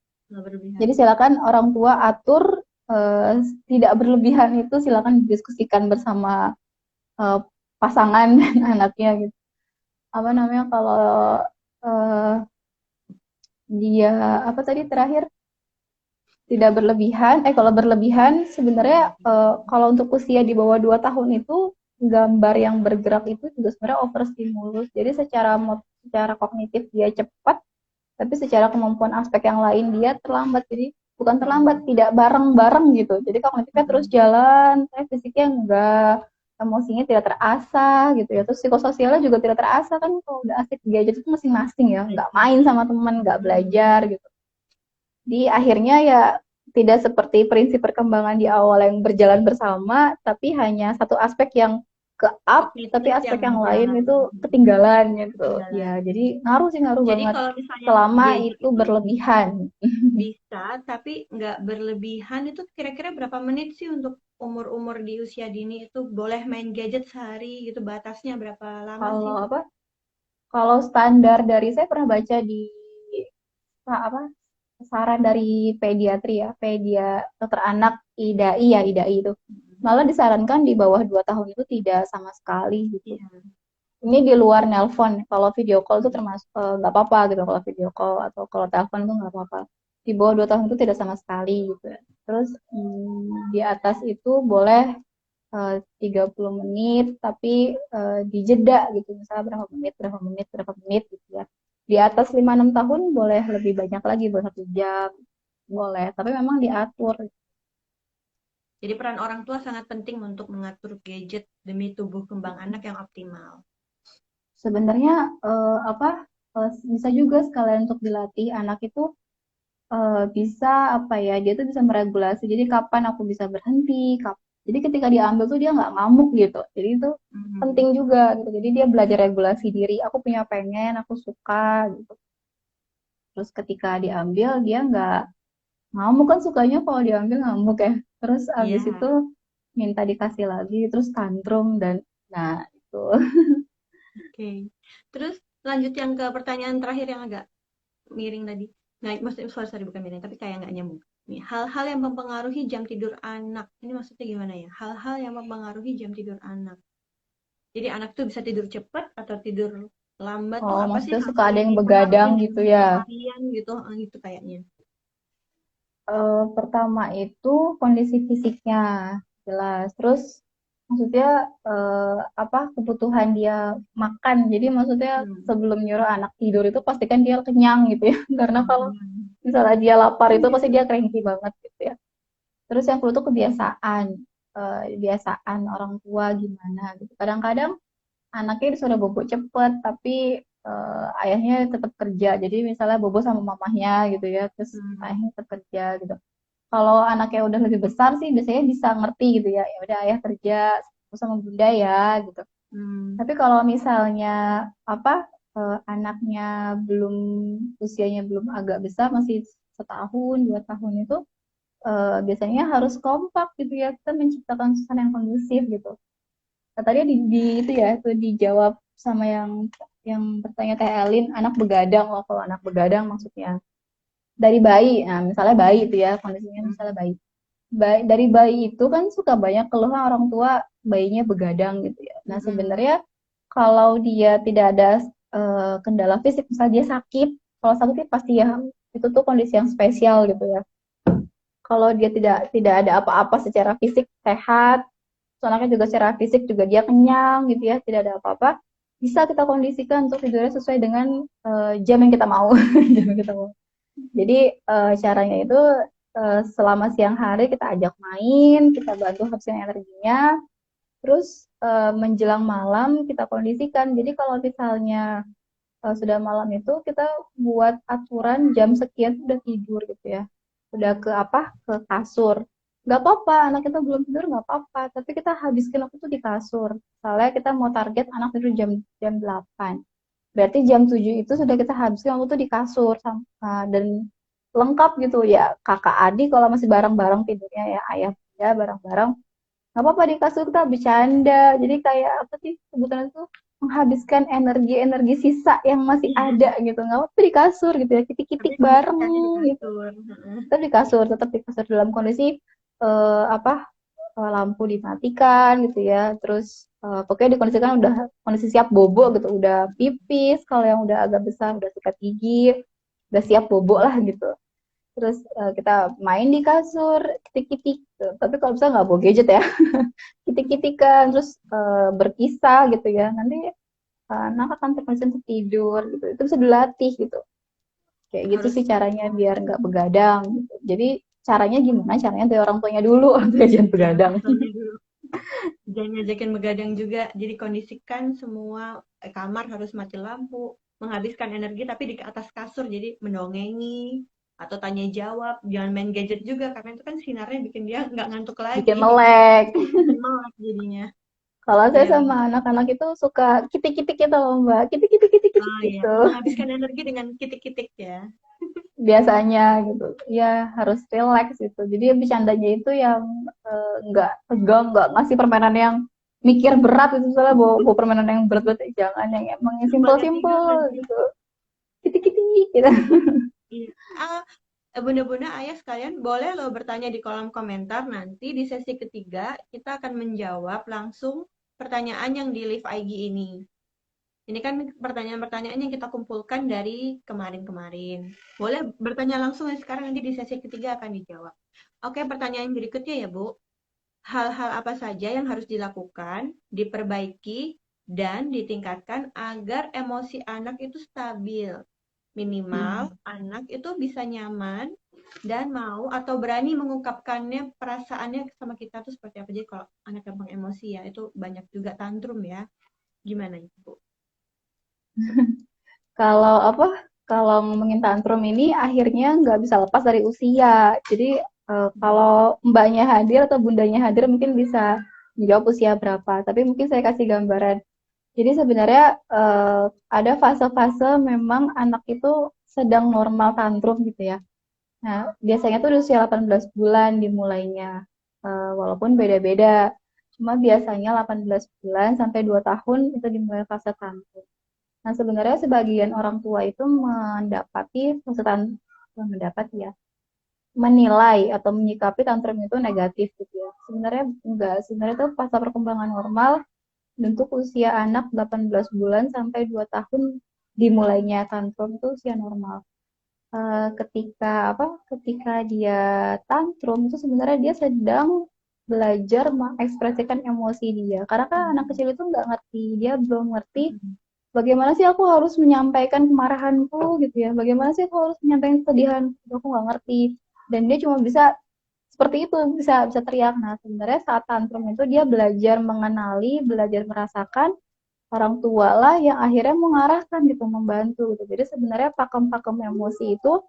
Jadi silakan orang tua atur tidak berlebihan itu silakan didiskusikan bersama pasangan dan anaknya gitu. Apa namanya kalau eh, dia apa tadi terakhir tidak berlebihan. Kalau berlebihan sebenarnya kalau untuk usia di bawah 2 tahun itu gambar yang bergerak itu juga sebenarnya overstimulus. Jadi secara kognitif dia cepat, tapi secara kemampuan aspek yang lain dia terlambat. Jadi bukan terlambat, tidak bareng-bareng gitu. Jadi kognitifnya terus jalan, tapi fisiknya enggak, emosinya tidak terasa gitu ya. Terus psikososialnya juga tidak terasa kan kalau udah asik gadget itu masing-masing ya, nggak main sama teman, nggak belajar gitu. Di akhirnya ya tidak seperti prinsip perkembangan di awal yang berjalan bersama, tapi hanya satu aspek yang ke up, tapi Kognitif aspek yang yang lain jalan, itu ketinggalan gitu. ketinggalan. Ya, jadi ngaruh sih ngaruh Jadi banget kalau misalnya selama gadget itu itu berlebihan. bisa, tapi nggak berlebihan, itu kira-kira berapa menit sih untuk umur-umur di usia dini itu boleh main gadget sehari gitu, batasnya berapa lama sih? Kalau apa? Kalau standar dari saya pernah baca di apa saran dari pediatri ya, dokter anak IDAI ya, IDAI itu. Malah disarankan di bawah 2 tahun itu tidak sama sekali gitu. Iya. Ini di luar nelpon. Kalau video call itu termasuk nggak apa-apa gitu. Kalau video call atau kalau telepon itu nggak apa-apa. Di bawah 2 tahun itu tidak sama sekali gitu ya. Terus di atas itu boleh 30 menit tapi dijeda gitu. Misalnya berapa menit, berapa menit gitu ya. Di atas 5-6 tahun boleh lebih banyak lagi, boleh 1 jam, boleh. Tapi memang diatur. Jadi peran orang tua sangat penting untuk mengatur gadget demi tubuh kembang anak yang optimal. Sebenarnya apa bisa juga sekalian untuk dilatih anak itu bisa apa ya, dia tuh bisa meregulasi. Jadi kapan aku bisa berhenti, jadi ketika diambil tuh dia nggak ngamuk gitu. Jadi itu penting Mhm. juga gitu. Jadi dia belajar regulasi diri. Aku punya pengen, aku suka gitu. Terus ketika diambil dia nggak ngamuk kan sukanya kalau diambil ngamuk ya. Terus abis Iya, itu minta dikasih lagi, terus tantrum dan nah itu. oke. Terus lanjut yang ke pertanyaan terakhir yang agak miring tadi. Nah, maksudnya sorry, sorry bukan miring, tapi kayak nggak nyambung. Nih, hal-hal yang mempengaruhi jam tidur anak. Ini maksudnya gimana ya? Hal-hal yang mempengaruhi jam tidur anak. Jadi anak tuh bisa tidur cepat atau tidur lambat tuh Oh, apa sih maksudnya suka hal-hal ada yang yang begadang mempengaruhi gitu dalam ya. keseharian gitu, gitu kayaknya. Pertama itu kondisi fisiknya jelas. Terus maksudnya apa kebutuhan dia makan. Jadi maksudnya Hmm. sebelum nyuruh anak tidur itu pastikan dia kenyang gitu ya. Karena kalau Hmm. misalnya dia lapar itu pasti dia cranky banget gitu ya. Terus yang kedua tuh kebiasaan orang tua gimana gitu. Kadang-kadang anaknya disuruh bobo cepet tapi ayahnya tetap kerja. Jadi misalnya bobo sama mamahnya gitu ya, terus Hmm. ayahnya tetap kerja gitu. Kalau anaknya udah lebih besar sih biasanya bisa ngerti gitu ya. Ya udah ayah kerja sama bunda ya gitu. Hmm. Tapi kalau misalnya apa anaknya belum usianya belum agak besar masih setahun 2 tahun itu biasanya harus kompak gitu ya kita menciptakan suasana yang kondusif gitu. Nah, tadi itu ya itu dijawab sama yang bertanya Teh Elin anak begadang loh kalau anak begadang maksudnya dari bayi. Nah misalnya bayi itu ya kondisinya misalnya Hmm. bayi. Dari bayi itu kan suka banyak keluhan orang tua bayinya begadang gitu ya. Nah Hmm. sebenarnya kalau dia tidak ada kendala fisik misalnya dia sakit, kalau sakit pasti ya itu tuh kondisi yang spesial gitu ya. Kalau dia tidak ada apa-apa secara fisik sehat, anaknya juga secara fisik juga dia kenyang gitu ya, tidak ada apa-apa, bisa kita kondisikan untuk tidurnya sesuai dengan jam yang kita mau. Jam yang kita mau. Jadi caranya itu selama siang hari kita ajak main, kita bantu habisin energinya, terus menjelang malam kita kondisikan. Jadi kalau misalnya sudah malam itu kita buat aturan jam sekian udah tidur gitu ya. Udah ke apa? Ke kasur. Nggak apa-apa, anak kita belum tidur nggak apa-apa, tapi kita habiskan waktu itu di kasur. Misalnya kita mau target anak tidur jam jam 8. Berarti jam 7 itu sudah kita habiskan waktu itu di kasur dan lengkap gitu ya. Kakak adik kalau masih bareng-bareng tidurnya ya, ayah bunda bareng-bareng nggak apa-apa di kasur kita bercanda jadi kayak apa sih sebutan itu menghabiskan energi-energi sisa yang masih Iya, ada gitu nggak apa-apa di kasur gitu ya tapi kitik-kitik bareng konsisten di gitu kasur. Heeh. tetap di kasur dalam kondisi apa lampu dimatikan gitu ya terus Pokoknya dikondisikan udah kondisi siap bobo gitu, udah pipis, kalau yang udah agak besar udah sikat gigi, udah siap bobo lah gitu. Terus kita main di kasur, kitik-kitik gitu. Tapi kalau bisa nggak bawa gadget ya, kitik-kitikan, terus berkisah gitu ya. Nanti anak akan terkondisi untuk tidur gitu. Itu bisa dilatih gitu. Kayak gitu Harus sih caranya biar nggak begadang gitu. Jadi caranya gimana? Caranya dari orang tuanya dulu, orang tuanya jangan dari begadang. orang tuanya dulu. Jangan ngajakin begadang juga. Jadi kondisikan semua kamar harus mati lampu, menghabiskan energi tapi di atas kasur. Jadi mendongengi atau tanya jawab. Jangan main gadget juga karena itu kan sinarnya bikin dia nggak ngantuk Bikin lagi. melek. Bikin melek jadinya. Kalau saya Iya. sama anak-anak itu suka kitik-kitik gitu loh Mbak. Kitik-kitik Oh iya, gitu. menghabiskan energi dengan kitik-kitik ya. Biasanya gitu. Ya harus relax gitu. Jadi bercandanya itu yang nggak tegang, nggak ngasih permainan yang mikir berat itu, misalnya bawa permainan yang berat-berat, jangan, yang emang yang Malah tidur simpel-simpel nanti. gitu. Kitik-kitik gitu. Iya. Bunda-bunda, ayah sekalian, boleh lo bertanya di kolom komentar. Nanti di sesi ketiga kita akan menjawab langsung pertanyaan yang di live IG ini. Ini kan pertanyaan-pertanyaan yang kita kumpulkan dari kemarin-kemarin. Boleh bertanya langsung ya sekarang, nanti di sesi ketiga akan dijawab. Oke, pertanyaan berikutnya ya, Bu. Hal-hal apa saja yang harus dilakukan, diperbaiki, dan ditingkatkan agar emosi anak itu stabil? Minimal anak itu bisa nyaman dan mau atau berani mengungkapkannya perasaannya sama kita tuh seperti apa. Jadi kalau anak gampang emosi ya itu banyak juga tantrum ya. Gimana Ibu? Kalau apa? Kalau ngomongin tantrum ini akhirnya nggak bisa lepas dari usia. Jadi kalau mbaknya hadir atau bundanya hadir mungkin bisa menjawab usia berapa. Tapi mungkin saya kasih gambaran. Jadi sebenarnya ada fase-fase memang anak itu sedang normal tantrum gitu ya. Nah, biasanya tuh di usia 18 bulan dimulainya. Walaupun beda-beda. Cuma biasanya 18 bulan sampai 2 tahun itu dimulai fase tantrum. Nah, sebenarnya sebagian orang tua itu mendapati fase mendapat ya, menilai atau menyikapi tantrum itu negatif gitu ya. Sebenarnya enggak, sebenarnya itu fase perkembangan normal untuk usia anak 18 bulan sampai 2 tahun dimulainya tantrum itu usia normal. Ketika apa? Ketika dia tantrum itu sebenarnya dia sedang belajar mengekspresikan emosi dia. Karena kan anak kecil itu nggak ngerti, dia belum ngerti bagaimana sih aku harus menyampaikan kemarahanku gitu ya, bagaimana sih aku harus menyampaikan kesedihan, aku nggak ngerti, dan dia cuma bisa seperti itu, bisa bisa teriak. Nah, sebenarnya saat tantrum itu dia belajar mengenali, belajar merasakan, orang tua lah yang akhirnya mengarahkan gitu, membantu gitu. Jadi sebenarnya pakem-pakem emosi itu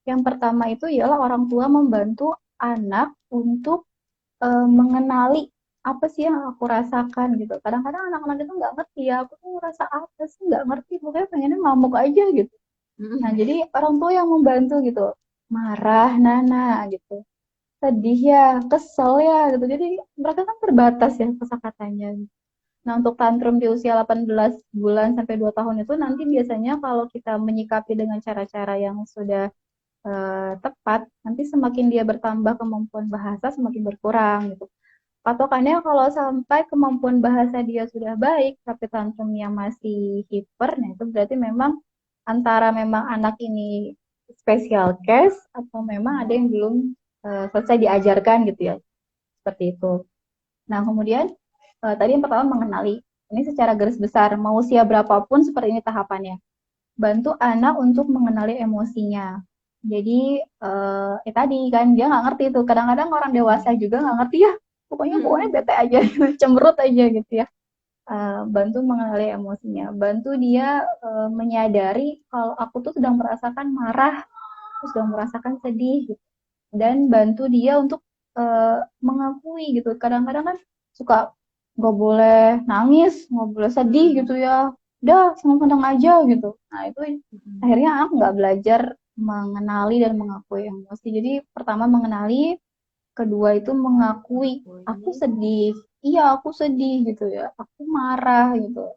yang pertama itu ialah orang tua membantu anak untuk mengenali apa sih yang aku rasakan gitu. Kadang-kadang anak-anak itu nggak ngerti ya, aku tuh ngerasa apa sih, nggak ngerti, pokoknya pengennya ngamuk aja gitu. Nah, jadi orang tua yang membantu gitu, marah, Nana gitu, sedih ya, kesel ya gitu. Jadi mereka kan terbatas ya kosakatanya. Nah, untuk tantrum di usia 18 bulan sampai 2 tahun itu nanti biasanya kalau kita menyikapi dengan cara-cara yang sudah tepat, nanti semakin dia bertambah kemampuan bahasa semakin berkurang gitu. Patokannya kalau sampai kemampuan bahasa dia sudah baik, tapi tantrumnya masih hiper, nah itu berarti memang antara memang anak ini special case atau memang ada yang belum selesai diajarkan gitu ya, seperti itu. Nah, kemudian tadi yang pertama mengenali, ini secara garis besar, mau usia berapapun seperti ini tahapannya. Bantu anak untuk mengenali emosinya. Jadi tadi kan dia nggak ngerti tuh. Kadang-kadang orang dewasa juga nggak ngerti ya. Pokoknya pokoknya bete aja, cemberut aja gitu ya. Bantu mengenali emosinya. Bantu dia menyadari kalau aku tuh sedang merasakan marah, sedang merasakan sedih gitu. Dan bantu dia untuk mengakui gitu. Kadang-kadang kan suka nggak boleh nangis, nggak boleh sedih gitu ya. Udah senang-senang aja gitu. Nah itu akhirnya anak nggak belajar mengenali dan mengakui emosi. Jadi pertama mengenali, kedua itu mengakui, aku sedih, iya aku sedih gitu ya, aku marah gitu.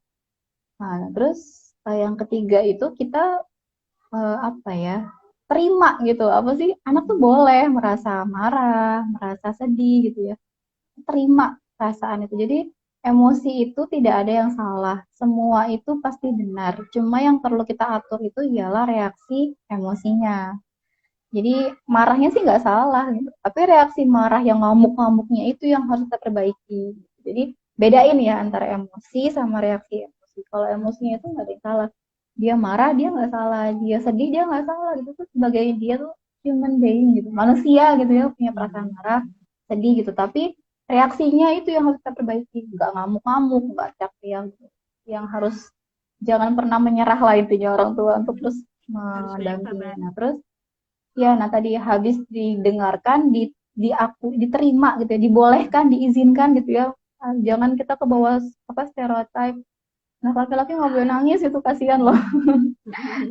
Nah terus yang ketiga itu kita apa ya, terima gitu, apa sih, anak tuh boleh merasa marah, merasa sedih gitu ya, terima perasaan itu. Jadi emosi itu tidak ada yang salah. Semua itu pasti benar. Cuma yang perlu kita atur itu ialah reaksi emosinya. Jadi marahnya sih nggak salah gitu. Tapi reaksi marah yang ngamuk-ngamuknya itu yang harus kita perbaiki. Jadi bedain ya antara emosi sama reaksi emosi. Kalau emosinya itu nggak ada yang salah. Dia marah dia nggak salah. Dia sedih dia nggak salah gitu tuh sebagai dia tuh human being gitu. Manusia gitu ya punya perasaan marah, sedih gitu. Tapi reaksinya itu yang harus kita perbaiki. Nggak ngamuk-ngamuk, nggak teriak-teriak gitu. Yang harus jangan pernah menyerah lah intinya orang tua untuk terus Harus banyak mendampingi. sabar. Nah terus ya, nah tadi habis didengarkan, diterima gitu ya, dibolehkan, diizinkan gitu ya. Jangan kita ke bawah apa stereotip. Nah, laki-laki nggak boleh nangis itu kasihan loh.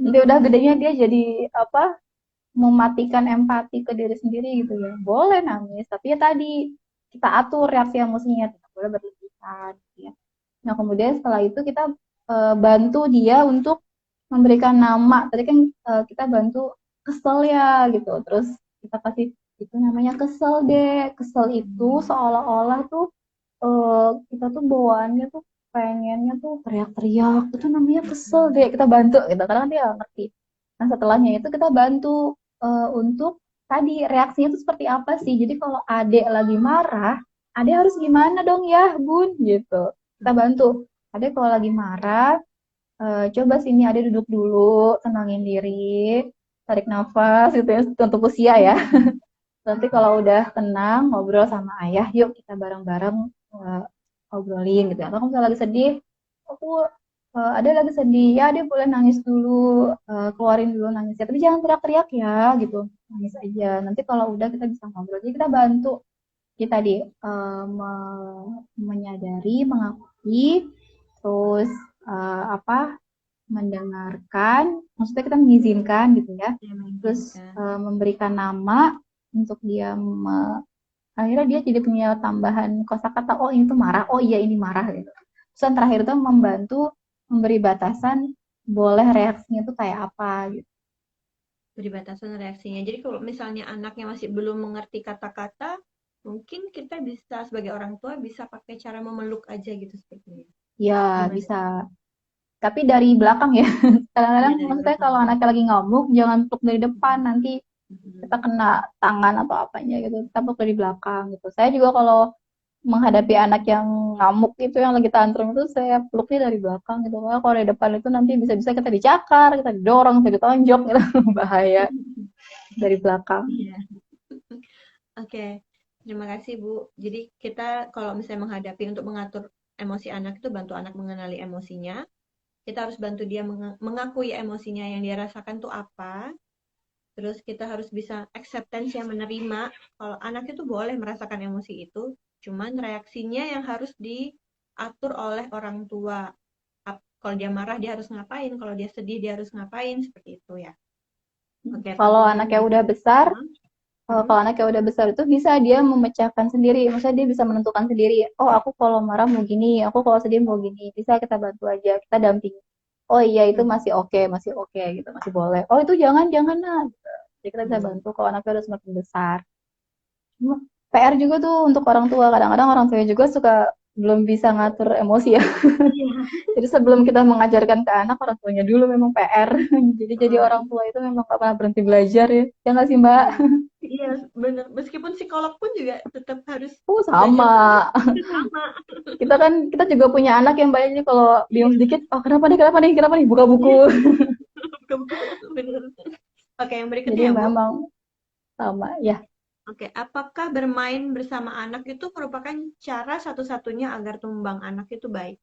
Nanti udah gedenya dia jadi apa? Mematikan empati ke diri sendiri gitu ya. Boleh nangis, tapi ya tadi kita atur reaksi emosinya, tidak boleh berlebihan gitu ya. Nah, kemudian setelah itu kita bantu dia untuk memberikan nama. Tadi kan kita bantu kesel ya gitu. Terus kita kasih itu namanya kesel deh. Kesel itu seolah-olah tuh kita tuh bawaannya tuh pengennya tuh teriak-teriak. Itu namanya kesel deh. Kita bantu gitu karena kan dia nggak ngerti. Nah, setelahnya itu kita bantu untuk tadi reaksinya itu seperti apa sih. Jadi kalau adek lagi marah, adek harus gimana dong ya, Bun gitu. Kita bantu. Adek kalau lagi marah, coba sini Ade duduk dulu, tenangin diri, tarik nafas gitu ya, untuk usia ya. Nanti kalau udah tenang, ngobrol sama ayah, yuk kita bareng-bareng ngobrolin gitu. Atau kalau misalnya lagi sedih, aku ada lagi sedih, ya dia boleh nangis dulu, keluarin dulu nangisnya. Tapi jangan teriak-teriak ya gitu, nangis aja. Nanti kalau udah kita bisa ngobrol. Jadi kita bantu kita menyadari, mengakui, terus apa mendengarkan, maksudnya kita mengizinkan gitu ya, Ya, terus mengizinkan. memberikan nama untuk dia akhirnya dia jadi punya tambahan kosakata, oh ini tuh marah, oh iya ini marah gitu. Terus yang terakhir itu membantu memberi batasan boleh reaksinya tuh kayak apa gitu. Beri batasan reaksinya. Jadi kalau misalnya anaknya masih belum mengerti kata-kata, mungkin kita bisa sebagai orang tua bisa pakai cara memeluk aja gitu sepertinya. Ya Gimana? bisa, tapi dari belakang ya. Iya Kadang-kadang dari maksudnya belakang. kalau anaknya lagi ngamuk jangan peluk dari depan, Mhm. nanti kita Mhm. kena tangan atau apanya gitu, kita peluk dari belakang gitu. Saya juga kalau menghadapi anak yang ngamuk itu yang lagi tantrum itu saya peluknya dari belakang gitu. Karena kalau dari depan itu nanti bisa-bisa kita dicakar, kita didorong, kita ditonjok gitu. Bahaya dari belakang. Iya. Oke. Terima kasih, Bu. Jadi kita kalau misalnya menghadapi untuk mengatur emosi anak itu bantu anak mengenali emosinya. Kita harus bantu dia mengakui emosinya yang dia rasakan tuh apa. Terus kita harus bisa acceptance yang menerima kalau anak itu boleh merasakan emosi itu, cuman reaksinya yang harus diatur oleh orang tua. Kalau dia marah dia harus ngapain, kalau dia sedih dia harus ngapain, seperti itu ya. Oke, Kalau tentunya anaknya begitu. udah besar, Hmm? Hmm? kalau anaknya udah besar itu bisa dia memecahkan sendiri. Maksudnya dia bisa menentukan sendiri. Oh, aku kalau marah mau gini, aku kalau sedih mau gini. Bisa kita bantu aja, kita dampingi. Oh iya itu Hmm. masih oke gitu, masih boleh. Oh itu jangan nah. Jadi kita bisa Hmm. bantu kalau anaknya udah semakin besar. PR juga tuh untuk orang tua. Kadang-kadang orang tua juga suka belum bisa ngatur emosi ya. Iya. Jadi sebelum kita mengajarkan ke anak, orang tuanya dulu memang PR. Jadi Oh, orang tua itu memang gak pernah berhenti belajar ya. Ya nggak sih Mbak? iya. Iya, benar. Meskipun psikolog pun juga tetap harus belajar terus. Sama. Sama. Kita juga punya anak yang banyak kalau bingung Iya. sedikit, oh kenapa nih, buka buku. Iya. Buku-buku. Benar. Oke, yang berikutnya Jadi ya, Bu. memang sama ya. Oke, apakah bermain bersama anak itu merupakan cara satu-satunya agar tumbuh anak itu baik?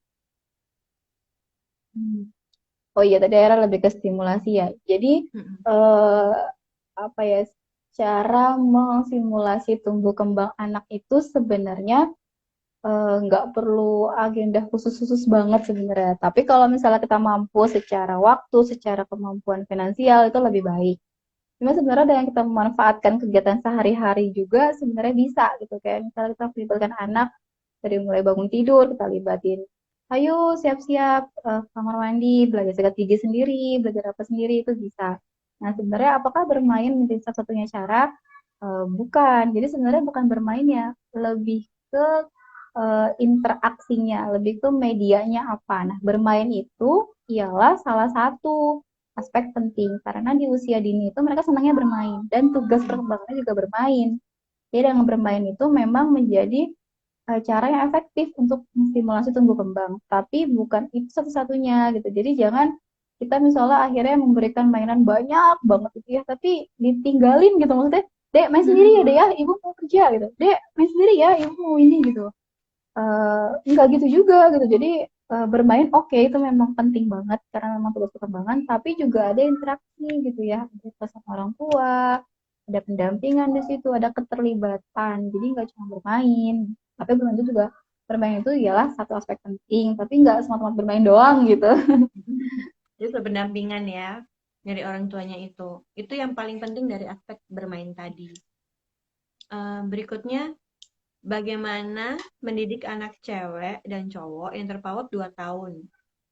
Oh iya tadi Era lebih ke stimulasi ya. Jadi Mm-mm. eh, apa ya, cara menstimulasi tumbuh kembang anak itu sebenarnya nggak perlu agenda khusus-khusus banget sebenarnya. Tapi kalau misalnya kita mampu secara waktu, secara kemampuan finansial itu lebih baik. Cuma sebenarnya dengan kita memanfaatkan kegiatan sehari-hari juga sebenarnya bisa gitu. Kayak misalnya kita melibatkan anak dari mulai bangun tidur, kita libatin. Ayo siap-siap kamar mandi, belajar sikat gigi sendiri, belajar apa sendiri itu bisa. Nah sebenarnya apakah bermain menjadi salah satunya cara? Bukan. Jadi sebenarnya bukan bermain ya, lebih ke interaksinya, lebih ke medianya apa. Nah, bermain itu ialah salah satu aspek penting karena di usia dini itu mereka senangnya bermain dan tugas perkembangannya juga bermain. Jadi dengan bermain itu memang menjadi cara yang efektif untuk menstimulasi tumbuh kembang. Tapi bukan itu satu-satunya gitu. Jadi jangan kita misalnya akhirnya memberikan mainan banyak banget gitu ya, tapi ditinggalin gitu maksudnya, Dek main sendiri ya, Dek ya, Ibu mau kerja gitu. Dek main sendiri ya, Ibu mau ini gitu. Enggak gitu juga gitu. Jadi bermain oke itu memang penting banget karena memang tugas perkembangan, tapi juga ada interaksi gitu ya, ada sama orang tua, ada pendampingan di situ, ada keterlibatan. Jadi nggak cuma bermain, tapi bermain itu juga bermain itu ialah satu aspek penting, tapi nggak semata-mata bermain doang gitu. Jadi pendampingan ya dari orang tuanya itu. Itu yang paling penting dari aspek bermain tadi. Berikutnya, bagaimana mendidik anak cewek dan cowok yang terpaut 2 tahun.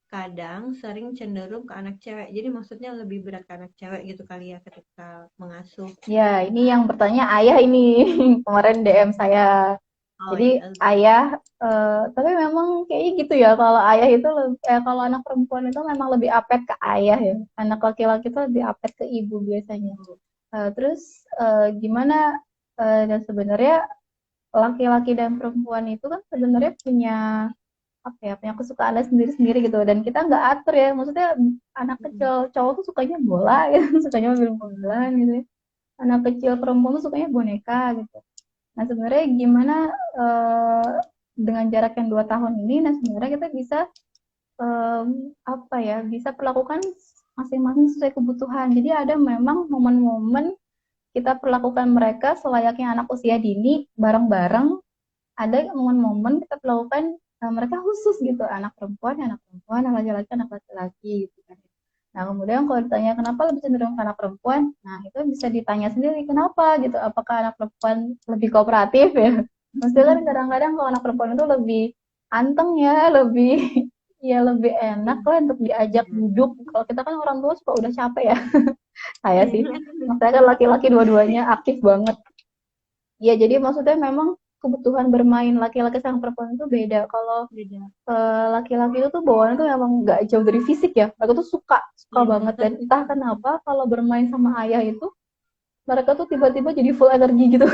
Kadang sering cenderung ke anak cewek. Jadi maksudnya lebih berat ke anak cewek gitu kali ya ketika mengasuh. Ya, ini yang bertanya ayah ini kemarin DM saya. Oh Jadi iya. ayah, tapi memang kayaknya gitu ya, kalau ayah itu kalau anak perempuan itu memang lebih apet ke ayah ya. Anak laki-laki itu lebih apet ke ibu biasanya. Terus gimana, dan sebenarnya laki-laki dan perempuan itu kan sebenarnya punya apa ya, punya kesukaan sendiri-sendiri gitu, dan kita nggak atur ya. Maksudnya anak kecil cowok tuh sukanya bola ya, sukanya mobil-mobilan gitu ya. Anak kecil perempuan tuh sukanya boneka gitu. Nah, sebenarnya gimana eh, dengan jarak yang 2 tahun ini, nah sebenarnya kita bisa apa ya, bisa perlakukan masing-masing sesuai kebutuhan. Jadi ada memang momen-momen kita perlakukan mereka selayaknya anak usia dini bareng-bareng. Ada momen-momen kita perlakukan mereka khusus gitu, anak perempuan, anak laki-laki gitu kan. Nah, kemudian kalau ditanya kenapa lebih cenderung ke anak perempuan, nah itu bisa ditanya sendiri kenapa gitu. Apakah anak perempuan lebih kooperatif ya? Maksudnya kan kadang-kadang kalau anak perempuan itu lebih anteng ya, lebih ya lebih enak lah untuk diajak duduk. Kalau kita kan orang tua suka udah capek ya. Saya sih, saya kan laki-laki dua-duanya aktif banget. Ya, jadi maksudnya memang kebutuhan bermain laki-laki sama perempuan itu beda. Kalau Beda. laki-laki itu tuh bawaannya tuh emang nggak jauh dari fisik ya. Mereka tuh suka suka Iya. banget, dan entah kenapa kalau bermain sama ayah itu mereka tuh tiba-tiba jadi full energi gitu.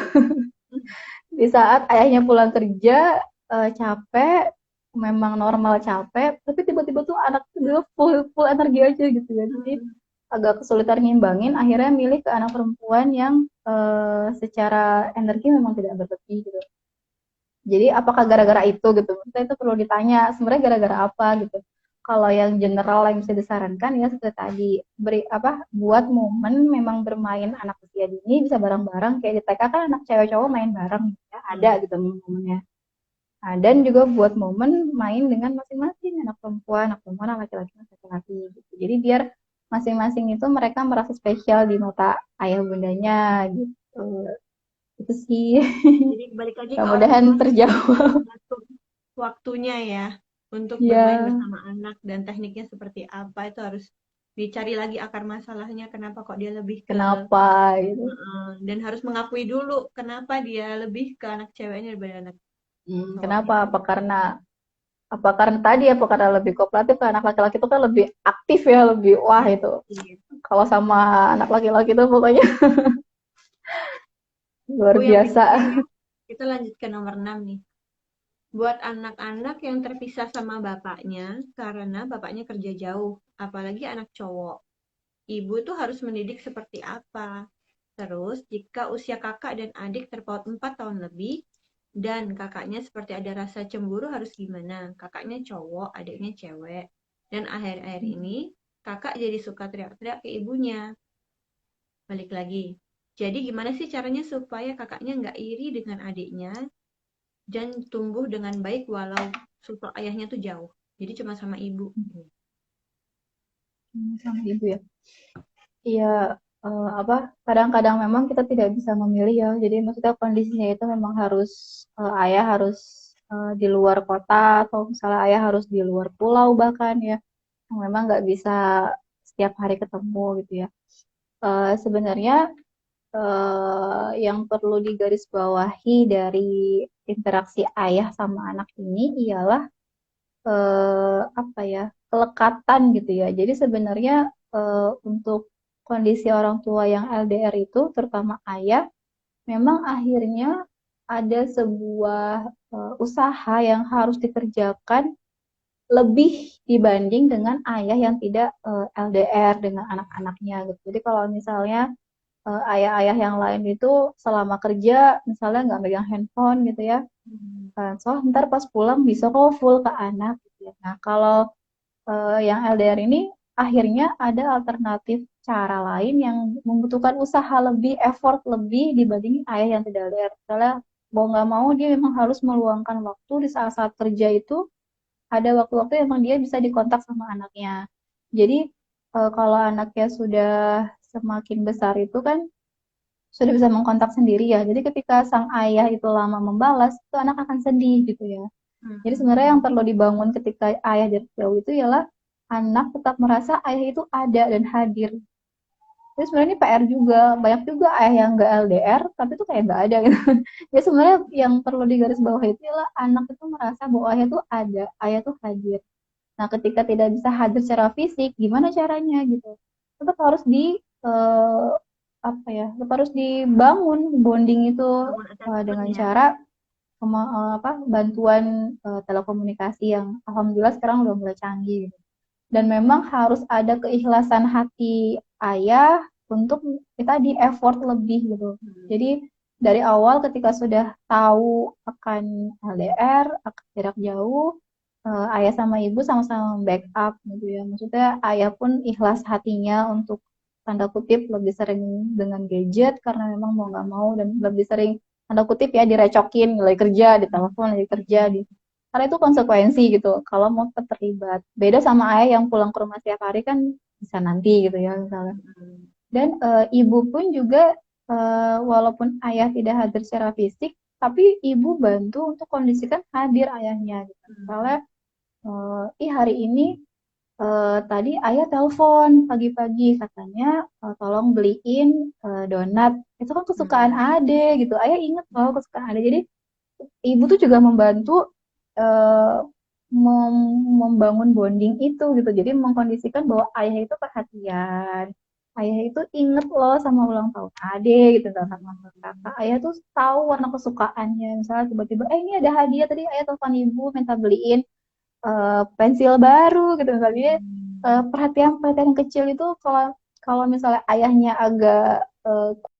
Di saat ayahnya pulang kerja capek, memang normal capek, tapi tiba-tiba tuh anak tuh dia full full energi aja gitu ya. Jadi agak kesulitan ngimbangin, akhirnya milih ke anak perempuan yang secara energi memang tidak berlebih gitu. Jadi apakah gara-gara itu gitu? Maksudnya itu perlu ditanya, sebenarnya gara-gara apa gitu. Kalau yang general yang bisa disarankan ya seperti tadi, beri apa, buat momen memang bermain anak usia dini bisa bareng-bareng, kayak di TK kan anak cewek cowok main bareng ya, ada gitu momennya. Nah, dan juga buat momen main dengan masing-masing, anak perempuan, anak laki-laki, anak laki-laki gitu. Jadi biar masing-masing itu mereka merasa spesial di mata ayah bundanya gitu. Itu sih. Jadi balik lagi ke orang Mudah-mudahan tua terjawab. mengatur waktunya ya untuk bermain Ya. bersama anak dan tekniknya seperti apa itu harus dicari lagi akar masalahnya kenapa kok dia lebih ke Kenapa gitu. dan harus mengakui dulu kenapa dia lebih ke anak ceweknya daripada anak cowoknya Kenapa? Apa karena tadi, apa karena lebih kooperatif, kan anak laki-laki itu kan lebih aktif ya, lebih wah ya itu. iya. Kalau sama anak laki-laki itu pokoknya luar Bu yang biasa. berikutnya ya kita lanjut ke nomor 6 nih. Buat anak-anak yang terpisah sama bapaknya karena bapaknya kerja jauh, apalagi anak cowok. Ibu tuh harus mendidik seperti apa? Terus, jika usia kakak dan adik terpaut 4 tahun lebih, dan kakaknya seperti ada rasa cemburu harus gimana? Kakaknya cowok, adiknya cewek. Dan akhir-akhir ini, kakak jadi suka teriak-teriak ke ibunya. Balik lagi. Jadi gimana sih caranya supaya kakaknya nggak iri dengan adiknya dan tumbuh dengan baik walau sosok ayahnya tuh jauh. Jadi cuma sama ibu. Sama ibu ya. Iya, apa, kadang-kadang memang kita tidak bisa memilih ya. Jadi maksudnya kondisinya itu memang harus ayah harus di luar kota, atau misalnya ayah harus di luar pulau bahkan ya. Memang nggak bisa setiap hari ketemu gitu ya. Sebenarnya yang perlu digarisbawahi dari interaksi ayah sama anak ini ialah apa ya, kelekatan gitu ya. Jadi sebenarnya untuk kondisi orang tua yang LDR itu, terutama ayah, memang akhirnya ada sebuah usaha yang harus dikerjakan lebih dibanding dengan ayah yang tidak LDR dengan anak-anaknya gitu. Jadi kalau misalnya ayah-ayah yang lain itu selama kerja misalnya nggak megang handphone gitu ya, so ntar pas pulang bisa kok full ke anak gitu ya. Nah kalau yang LDR ini akhirnya ada alternatif cara lain yang membutuhkan usaha lebih, effort lebih dibanding ayah yang tidak LDR. Misalnya mau nggak mau dia memang harus meluangkan waktu di saat-saat kerja itu, ada waktu-waktu emang dia bisa dikontak sama anaknya. Jadi kalau anaknya sudah semakin besar itu kan sudah bisa mengkontak sendiri ya. Jadi ketika sang ayah itu lama membalas, itu anak akan sedih gitu ya. Jadi sebenarnya yang perlu dibangun ketika ayah dari jauh itu ialah anak tetap merasa ayah itu ada dan hadir. Jadi sebenarnya ini PR juga, banyak juga ayah yang nggak LDR, tapi itu kayak nggak ada gitu. Jadi sebenarnya yang perlu digarisbawahi itu ialah anak itu merasa bahwa ayah itu ada, ayah itu hadir. Nah, ketika tidak bisa hadir secara fisik, gimana caranya gitu? Tetap harus eh, apa ya? Tetap harus dibangun bonding itu Bangun dengan attachment-nya. cara apa bantuan telekomunikasi yang alhamdulillah sekarang udah mulai canggih gitu. Dan memang harus ada keikhlasan hati ayah untuk kita di effort lebih gitu. Jadi dari awal ketika sudah tahu akan LDR, akan jarak jauh, ayah sama ibu sama-sama backup gitu ya. Maksudnya ayah pun ikhlas hatinya untuk tanda kutip lebih sering dengan gadget karena memang mau nggak mau, dan lebih sering tanda kutip ya direcokin lagi kerja, di telepon lagi kerja, di karena itu konsekuensi gitu kalau mau terlibat. Beda sama ayah yang pulang ke rumah setiap hari kan bisa nanti gitu ya misalnya. Dan ibu pun juga walaupun ayah tidak hadir secara fisik, tapi ibu bantu untuk kondisikan hadir ayahnya gitu. Misalnya ih hari ini tadi ayah telepon pagi-pagi katanya tolong beliin donat. Itu kan kesukaan ade gitu. Ayah inget loh kesukaan ade. Jadi ibu tuh juga membantu eh, membangun bonding itu gitu. Jadi mengkondisikan bahwa ayah itu perhatian. Ayah itu inget loh sama ulang tahun ade gitu kan, sama kakak. Ayah tuh tahu warna kesukaannya. Misalnya tiba-tiba, ini ada hadiah tadi ayah telepon ibu minta beliin pensil baru gitu misalnya. Perhatian-perhatian kecil itu kalau kalau misalnya ayahnya agak